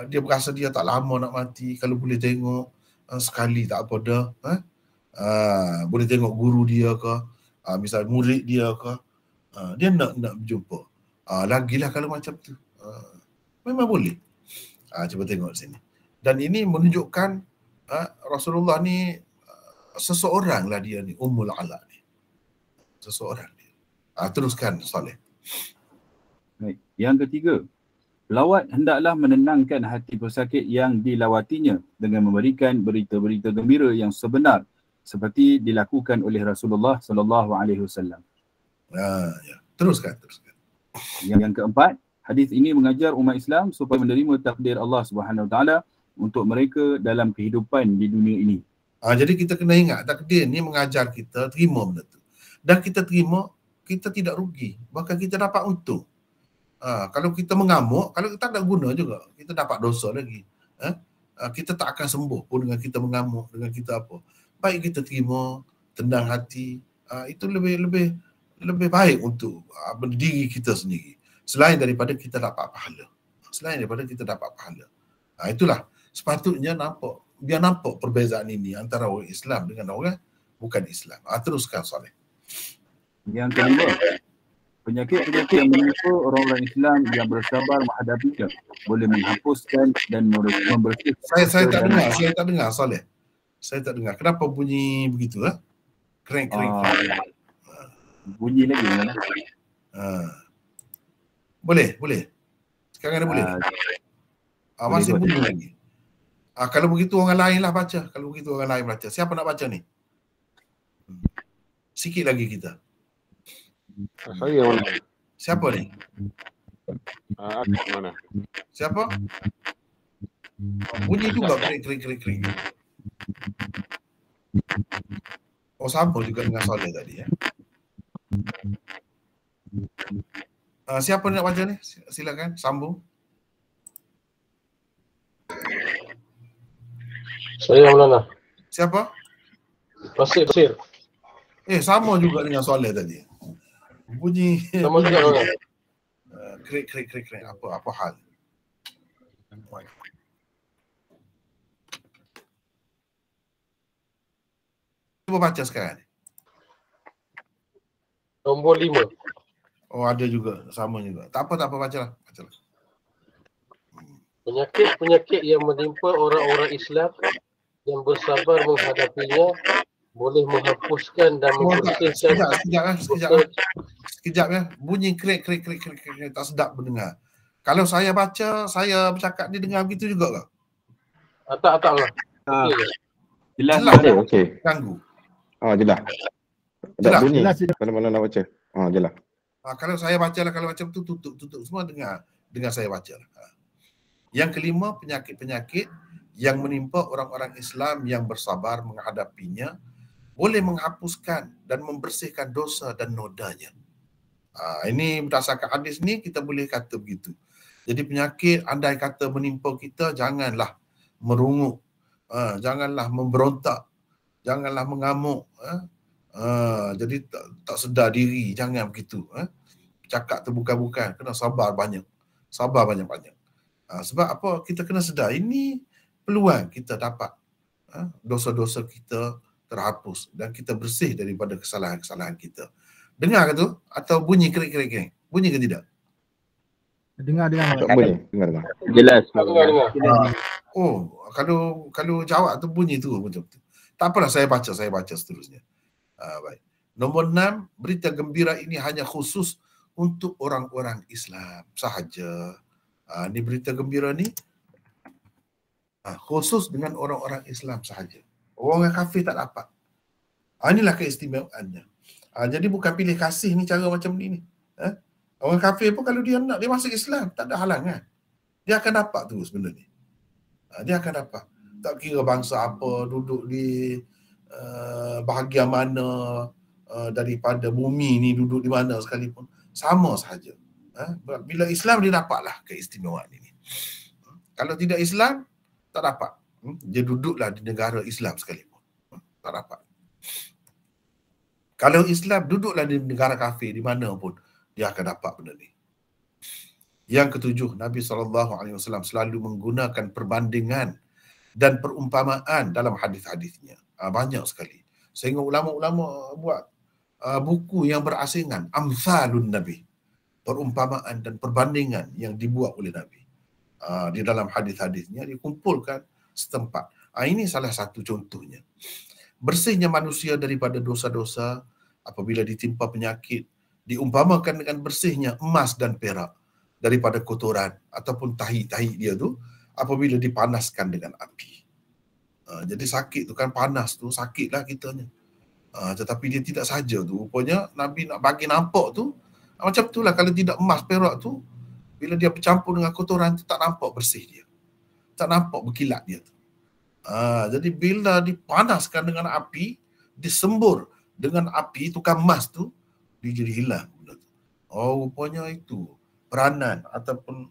dia berasa dia tak lama nak mati, kalau boleh tengok sekali tak apa dah. Boleh tengok guru dia ke, misal murid dia ke, dia nak berjumpa. Lagilah kalau macam tu. Memang boleh. Cuba tengok sini. Dan ini menunjukkan Rasulullah ni seseorang lah dia ni, Ummul Ala ni. Seseorang dia. Teruskan Soleh. Baik. Yang ketiga, pelawat hendaklah menenangkan hati pesakit yang dilawatinya dengan memberikan berita-berita gembira yang sebenar seperti dilakukan oleh Rasulullah sallallahu alaihi wasallam. Ya. Teruskan. Yang keempat, hadis ini mengajar umat Islam supaya menerima takdir Allah Subhanahu Wa Taala untuk mereka dalam kehidupan di dunia ini. Jadi kita kena ingat takdir ni mengajar kita terima benda tu. Dan kita terima, kita tidak rugi, bahkan kita dapat untung. Kalau kita mengamuk, kalau kita tak ada guna juga, kita dapat dosa lagi. Kita tak akan sembuh pun dengan kita mengamuk, dengan kita apa. Baik kita terima, tenang hati, itu lebih baik untuk diri kita sendiri. Selain daripada kita dapat pahala. Itulah sepatutnya biar nampak perbezaan ini antara orang Islam dengan orang bukan Islam. Teruskan Soleh. Yang kelima, penyakit-penyakit yang menimpa orang-orang Islam yang bersabar menghadapinya boleh menghapuskan dan membersihkan. Saya tak dengar Soleh. Saya tak dengar. Kenapa bunyi begitu? Kering. Bunyi lagi mana? Boleh. Sekarang dah boleh. Masih bunyi lagi. Kalau begitu orang lain lah baca. Siapa nak baca ni? Sikit lagi kita. Saya mana? Siapa ni? Mana? Siapa? Bunyi juga kering. Sama juga dengan Soleh tadi ya. Siapa nak baca ni? Silakan sambung. Saya mana? Siapa? Basir. Sama juga dengan Soleh tadi. Bunyi Sama juga mana? kering. Apa hal? Cuba baca sekarang. Nombor 5. Ada juga, sama juga. Tak apa, bacalah. Penyakit-penyakit yang menimpa orang-orang Islam yang bersabar menghadapinya boleh menghapuskan dan membersihkan. Sekejap ya. Bunyi krik, tak sedap mendengar. Kalau saya baca, saya bercakap dia dengar begitu juga ke? Tak lah. Jelas. Okey. Ganggu. Jelas. Tak bunyi. Kalau mana nak baca. Jelas. Kalau saya baca lah, kalau macam tu tutup semua dengar saya baca lah. Yang kelima, penyakit-penyakit yang menimpa orang-orang Islam yang bersabar menghadapinya boleh menghapuskan dan membersihkan dosa dan nodanya. Ini berdasarkan hadis ni kita boleh kata begitu. Jadi penyakit andai kata menimpa kita, janganlah merungut, janganlah memberontak, janganlah mengamuk. Jadi tak sedar diri, jangan begitu. Cakap terbuka-buka, kena sabar banyak. Sabar banyak-banyak. Sebab apa? Kita kena sedar, ini peluang kita dapat dosa-dosa kita terhapus dan kita bersih daripada kesalahan-kesalahan kita. Dengar ke tu? Atau bunyi kerik-kerik? Bunyi ke tidak? Dengar. Tak boleh dengar. Jelas. Dengar. Kalau jawab tu bunyi tu betul-betul. Tak apalah, saya baca seterusnya. Baik. Nombor 6, berita gembira ini hanya khusus untuk orang-orang Islam sahaja. Ni berita gembira ni khusus dengan orang-orang Islam sahaja. Orang kafir tak dapat. Inilah keistimewaannya. Jadi bukan pilih kasih ni cara macam ni. Orang kafir pun kalau dia nak, dia masuk Islam, tak ada halangan. Dia akan dapat terus benda ni. Dia akan dapat. Tak kira bangsa apa, duduk di bahagian mana daripada bumi ni, duduk di mana sekalipun. Sama sahaja. Bila Islam, dia dapatlah keistimewaan ini. Kalau tidak Islam, tak dapat. Dia duduklah di negara Islam sekalipun. Tak dapat. Kalau Islam, duduklah di negara kafir, di mana pun, dia akan dapat benda ni. Yang ketujuh, Nabi SAW selalu menggunakan perbandingan dan perumpamaan dalam hadis-hadisnya. Banyak sekali. Sehingga ulama-ulama buat buku yang berasingan, Amsalun Nabi. Perumpamaan dan perbandingan yang dibuat oleh Nabi. Di dalam hadis-hadisnya dikumpulkan setempat. Ini salah satu contohnya. Bersihnya manusia daripada dosa-dosa apabila ditimpa penyakit diumpamakan dengan bersihnya emas dan perak daripada kotoran ataupun tahi-tahi dia tu apabila dipanaskan dengan api. Jadi sakit tu kan, panas tu sakitlah kitanya. Tetapi dia tidak saja tu. Rupanya Nabi nak bagi nampak tu macam itulah, kalau tidak emas perak tu, bila dia bercampur dengan kotoran tu tak nampak bersih dia. Tak nampak berkilat dia tu. Jadi bila dipanaskan dengan api, disembur dengan api, tukar emas tu, dia jadi hilang. Rupanya itu peranan ataupun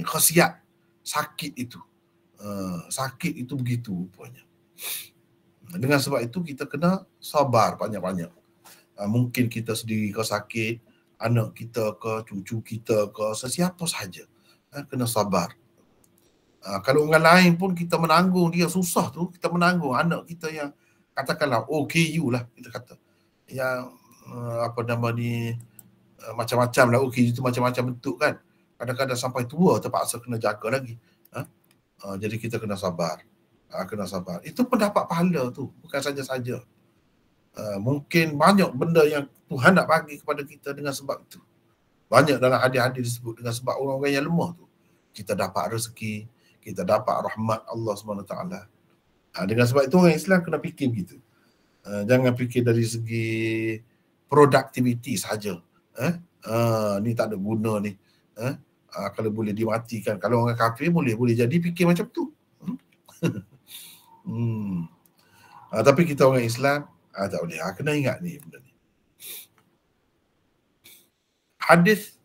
khasiat sakit itu. Sakit itu begitu rupanya. Dengan sebab itu kita kena sabar banyak-banyak. Mungkin kita sendiri ke sakit, anak kita ke, cucu kita ke, sesiapa sahaja. Kena sabar. Kalau orang lain pun kita menanggung dia susah tu, kita menanggung anak kita yang katakanlah OKU lah kita kata. Yang macam-macam lah, OKU tu macam-macam bentuk kan. Kadang-kadang sampai tua terpaksa kena jaga lagi. Jadi kita kena sabar. Kena sabar. Itu pun dapat pahala tu, bukan saja-saja. Mungkin banyak benda yang Tuhan nak bagi kepada kita dengan sebab itu. Banyak dalam hadis-hadis disebut dengan sebab orang-orang yang lemah tu kita dapat rezeki, kita dapat rahmat Allah SWT. Dengan sebab itu orang Islam kena fikir begitu. Jangan fikir dari segi productivity sahaja. Ni tak ada guna ni. Kalau boleh dimatikan. Kalau orang kafir boleh jadi fikir macam tu. Tapi kita orang Islam tak boleh. Kena ingat ni benda ni. Hadis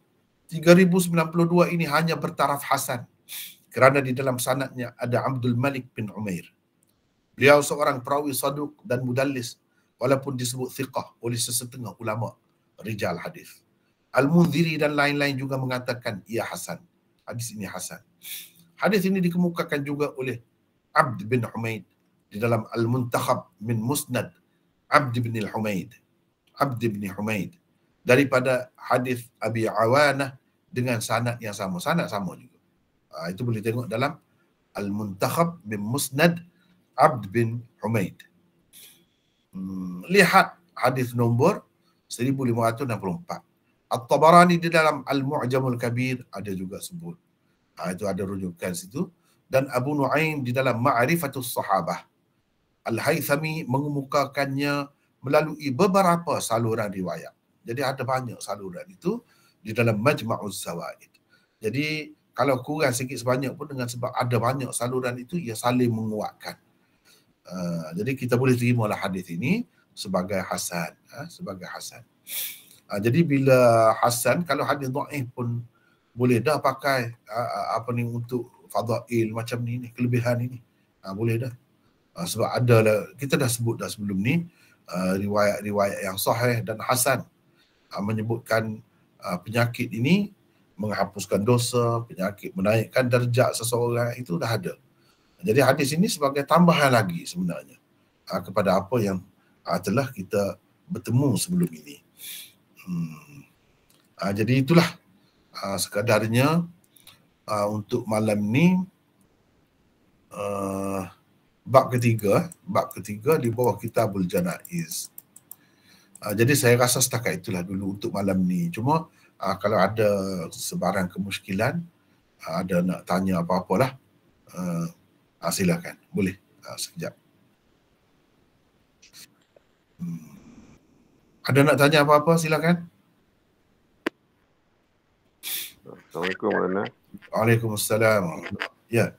3092 ini hanya bertaraf hasan kerana di dalam sanadnya ada Abdul Malik bin Umair. Beliau seorang perawi saduq dan mudallis walaupun disebut thiqah oleh sesetengah ulama rijal hadis. Al-Munziri dan lain-lain juga mengatakan ia hasan. Hadis ini hasan. Hadis ini dikemukakan juga oleh Abd bin Humaid di dalam Al-Muntakhab min Musnad Abd bin Humaid daripada hadis Abi Awanah dengan sanad yang sama. Sanad sama juga. Itu boleh tengok dalam Al-Muntakhab bin Musnad Abd bin Humaid. Lihat hadis nombor 1564. At-Tabarani di dalam Al-Mu'jamul Kabir ada juga sebut. Itu ada rujukan situ. Dan Abu Nu'aim di dalam Ma'rifatus Sahabah. Al-Haythami mengemukakannya melalui beberapa saluran riwayat. Jadi ada banyak saluran itu di dalam Majma'uz Zawaid. Jadi kalau kurang sikit sebanyak pun dengan sebab ada banyak saluran itu, ia saling menguatkan. Jadi kita boleh terimalah hadis ini sebagai hasan, sebagai hasan. Jadi bila hasan, kalau hadis dhaif pun boleh dah pakai apa ni untuk fadail macam ni, kelebihan ini. Boleh dah. Sebab ada lah, kita dah sebut dah sebelum ni riwayat-riwayat yang sahih dan hasan menyebutkan penyakit ini menghapuskan dosa, penyakit menaikkan darjat seseorang, itu dah ada. Jadi hadis ini sebagai tambahan lagi sebenarnya kepada apa yang telah kita bertemu sebelum ini. Jadi itulah sekadarnya untuk malam ni. Bab ketiga di bawah Kitabul Janaiz. Jadi saya rasa setakat itulah dulu untuk malam ni. Cuma kalau ada sebarang kemusykilan, ada nak tanya apa-apalah, silakan. Boleh sekejap. Ada nak tanya apa-apa, silakan. Assalamualaikum warahmatullahi. Waalaikumsalam. Ya.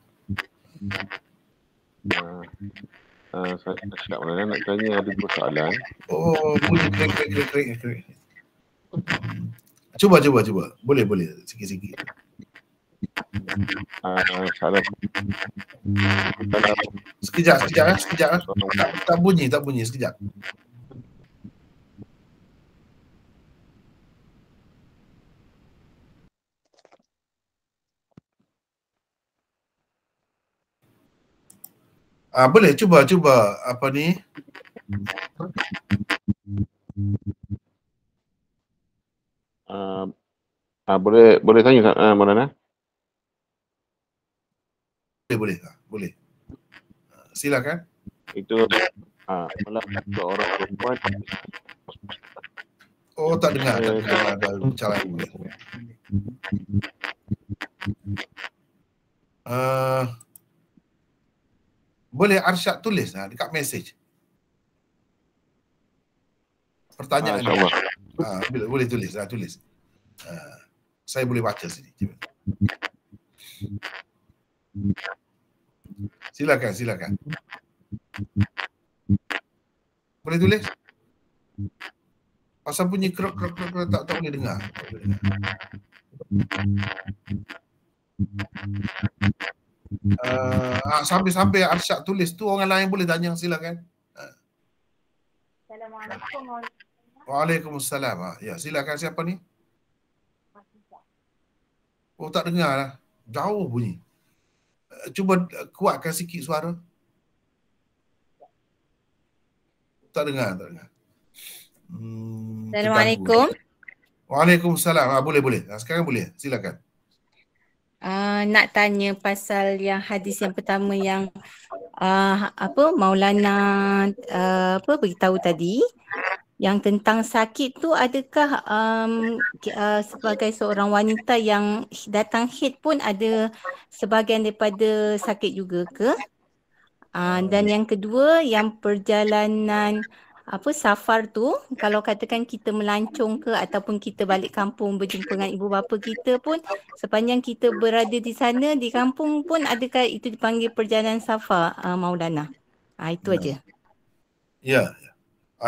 Saya Maulana nak tanya ada dua soalan. Oh, boleh krik. Cuba. Boleh sikit-sikit. Soalan. Sekejap. Tak bunyi sekejap. Boleh cuba apa ni? Boleh tanya Maulana? Boleh. Silakan. Itu malam seorang perempuan. Oh, tak dengar ada bicara ini. Boleh Arsyad tulis dekat mesej. Pertanyaan. Boleh tulis. Saya boleh baca sini. Silakan. Boleh tulis? Pasal bunyi krok tak boleh dengar. Sampai Arsyad tulis tu, orang lain boleh tanya, silakan. Assalamualaikum. Waalaikumsalam. Ya, silakan. Siapa ni? Oh, tak dengar lah. Jauh bunyi. Cuba kuatkan sikit suara. Tak dengar. Assalamualaikum. Waalaikumsalam. Boleh. Sekarang boleh. Silakan. Nak tanya pasal yang hadis yang pertama yang Maulana beritahu tadi, yang tentang sakit tu, adakah sebagai seorang wanita yang datang haid pun ada sebahagian daripada sakit juga ke? Dan yang kedua, yang perjalanan safar tu, kalau katakan kita melancong ke ataupun kita balik kampung berjumpa dengan ibu bapa kita pun, sepanjang kita berada di sana di kampung pun, adakah itu dipanggil perjalanan safar, Maulana? Itu aja. Ya.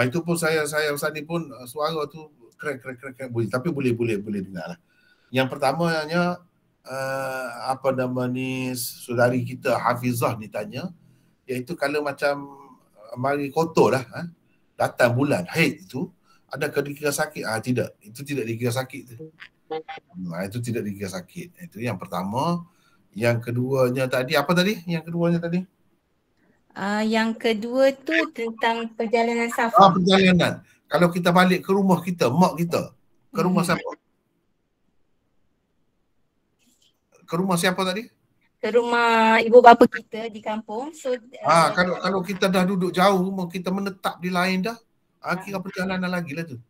Itu pun saya tadi pun suara tu krek bunyi, tapi boleh dengar lah. Yang pertamanya saudari kita Hafizah ni tanya, iaitu kalau macam mari kotor lah, datang bulan haid itu, adakah dikira sakit? Tidak, itu tidak dikira sakit tu. Itu tidak dikira sakit. Itu yang pertama. Yang keduanya tadi, apa tadi? Yang kedua tu tentang perjalanan safar. Perjalanan. Kalau kita balik ke rumah kita, mak kita, ke rumah siapa? Ke rumah siapa tadi? Ke rumah ibu bapa kita di kampung. So kalau kita dah duduk jauh, rumah kita menetap di lain dah, kira perjalanan lagi lah tu.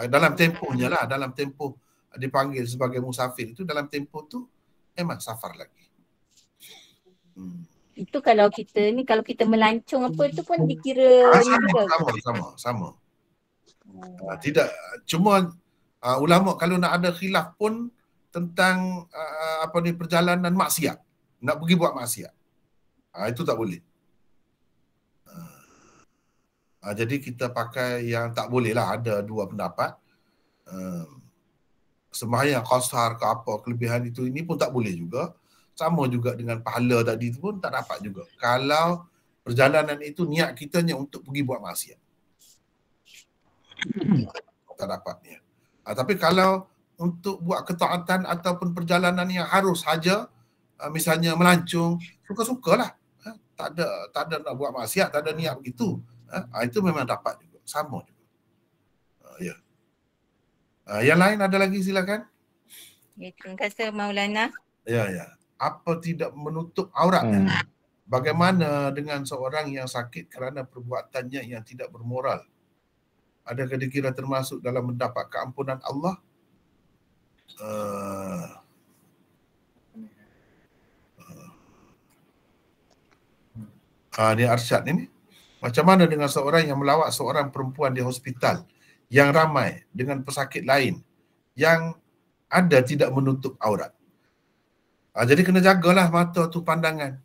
Dalam tempohnya lah, dalam tempoh dipanggil sebagai musafir itu, dalam tempoh tu memang safar lagi. Itu kalau kita melancong apa tu pun dikira sama. Tidak, cuma ulama kalau nak ada khilaf pun tentang perjalanan maksiat, nak pergi buat maksiat. Itu tak boleh. Jadi kita pakai yang tak boleh lah, ada dua pendapat. Sembahyang qasar ke apa, kelebihan itu ini pun tak boleh juga. Sama juga dengan pahala tadi itu pun tak dapat juga. Kalau perjalanan itu niat kitanya untuk pergi buat maksiat. Tak dapat niat. Tapi kalau untuk buat ketaatan ataupun perjalanan yang harus saja, misalnya melancong, suka-sukalah. Tak ada nak buat maksiat, tak ada niat begitu. Itu memang dapat juga, sama juga. Ya. Yang lain ada lagi, silakan. Ya, terima kasih Maulana. Ya. Apa tidak menutup auratnya? Bagaimana dengan seorang yang sakit kerana perbuatannya yang tidak bermoral? Adakah dikira termasuk dalam mendapat keampunan Allah? Ni Arsyad ini. Macam mana dengan seorang yang melawat seorang perempuan di hospital yang ramai dengan pesakit lain yang ada tidak menutup aurat? Jadi kena jagalah mata tu, pandangan.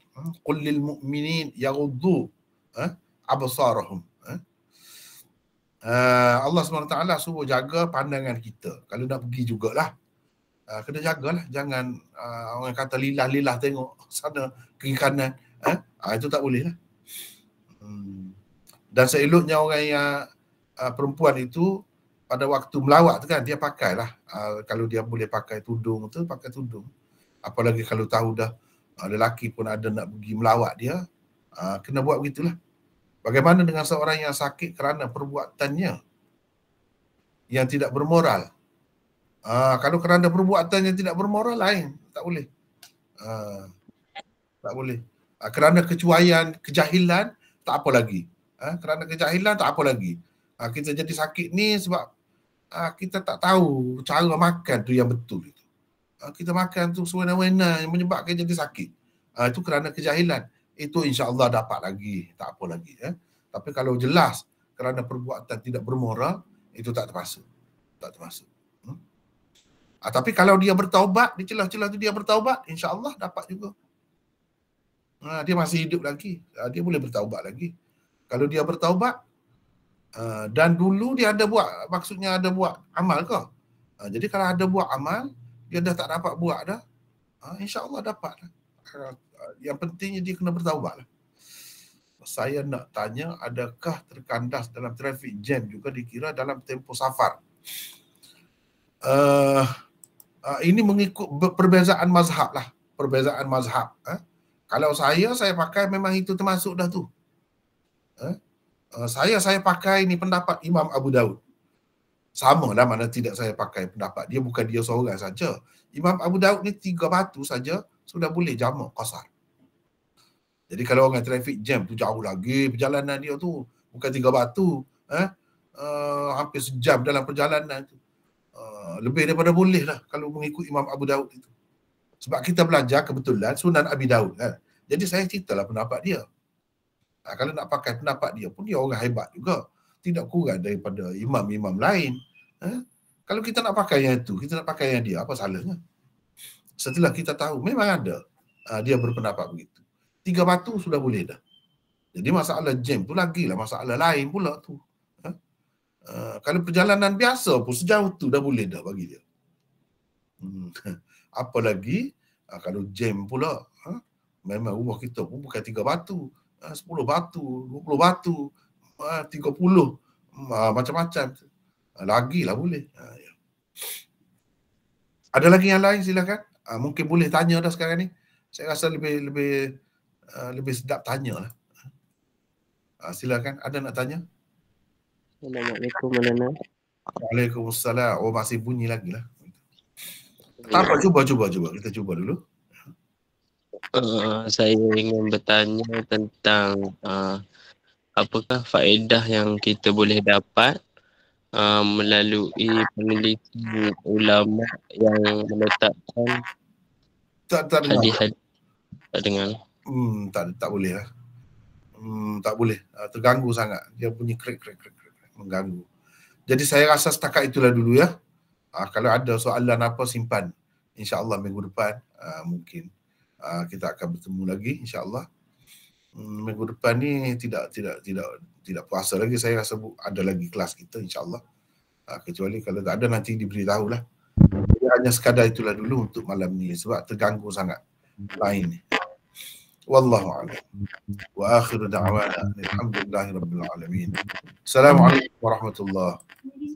Qul lil mu'minin yaghuddu absarahum. Allah SWT suruh jaga pandangan kita. Kalau nak pergi jugalah, kena jagalah. Jangan orang kata lilah-lilah tengok sana kiri kanan. Itu tak boleh lah. Dan seeloknya orang yang perempuan itu pada waktu melawat tu kan, dia pakailah. Kalau dia boleh pakai tudung tu, pakai tudung. Apalagi kalau tahu dah lelaki pun ada nak pergi melawat dia, kena buat begitulah. Bagaimana dengan seorang yang sakit kerana perbuatannya yang tidak bermoral? Kalau kerana perbuatannya tidak bermoral, lain. Tak boleh. Tak boleh. Kerana kecuaian, kejahilan, tak apa lagi. Kerana kejahilan, tak apa lagi. Kita jadi sakit ni sebab kita tak tahu cara makan tu yang betul. Kita makan tu sewena-wena yang menyebabkan jadi sakit. Itu kerana kejahilan. Itu insya-Allah dapat lagi, tak apa lagi. Tapi kalau jelas kerana perbuatan tidak bermoral, itu tak termasuk. Tak termasuk. Tapi kalau dia bertaubat, di celah-celah tu dia bertaubat, insya-Allah dapat juga. Dia masih hidup lagi, dia boleh bertaubat lagi. Kalau dia bertaubat dan dulu dia ada buat, maksudnya ada buat amal ke? Jadi kalau ada buat amal, dia dah tak dapat buat dah, insya-Allah dapat lah. Yang pentingnya dia kena bertaubat lah. Saya nak tanya, adakah terkandas dalam traffic jam juga dikira dalam tempoh safar? Ini mengikut perbezaan mazhab lah. Perbezaan mazhab. Kalau saya pakai memang itu termasuk dah tu. Saya pakai ni pendapat Imam Abu Daud. Sama lah, mana tidak saya pakai pendapat dia, bukan dia seorang saja. Imam Abu Daud ni 3 batu saja sudah boleh jamak qasar. Jadi kalau orang traffic jam tu jauh lagi perjalanan dia tu, bukan 3 batu, hampir sejam dalam perjalanan tu. Lebih daripada boleh lah kalau mengikut Imam Abu Daud itu. Sebab kita belajar kebetulan Sunan Abi Daud kan. Jadi saya ceritalah pendapat dia. Kalau nak pakai pendapat dia pun, dia orang hebat juga. Tidak kurang daripada imam-imam lain. Kalau kita nak pakai yang itu, kita nak pakai yang dia, apa salahnya? Setelah kita tahu, memang ada dia berpendapat begitu. 3 batu sudah boleh dah. Jadi masalah jam tu lagilah masalah lain pula tu. Kalau perjalanan biasa pun sejauh tu dah boleh dah bagi dia. Apalagi kalau jam pula, memang rumah kita pun bukan 3 batu, 10 batu, 20 batu, 30, macam-macam. Lagilah boleh. Ada lagi yang lain, silakan. Mungkin boleh tanya dah sekarang ni. Saya rasa lebih sedap tanya lah. Silakan, ada nak tanya? Assalamualaikum Maulana. Waalaikumsalam. Masih bunyi lagi lah. Tak apa, cuba. Kita cuba dulu. Saya ingin bertanya tentang apakah faedah yang kita boleh dapat melalui penelitian ulama yang meletakkan hadis-hadis. Tak dengar. Tak boleh lah. Tak boleh. Terganggu sangat. Dia bunyi krek mengganggu. Jadi saya rasa setakat itulah dulu ya. Kalau ada soalan apa, simpan InsyaAllah minggu depan mungkin kita akan bertemu lagi insyaAllah. Minggu depan ni tidak puasa lagi, saya rasa ada lagi kelas kita insyaAllah. Kecuali kalau tak ada nanti diberitahulah. Jadi hanya sekadar itulah dulu untuk malam ni sebab terganggu sangat lain ni. Wallahu a'lam. Wa akhiru da'wana alhamdulillahirabbil alamin. Assalamualaikum warahmatullahi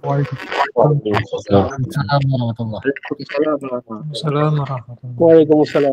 Waalaikumsalam warahmatullahi wabarakatuh. Waalaikumsalam warahmatullahi wabarakatuh. Waalaikumsalam.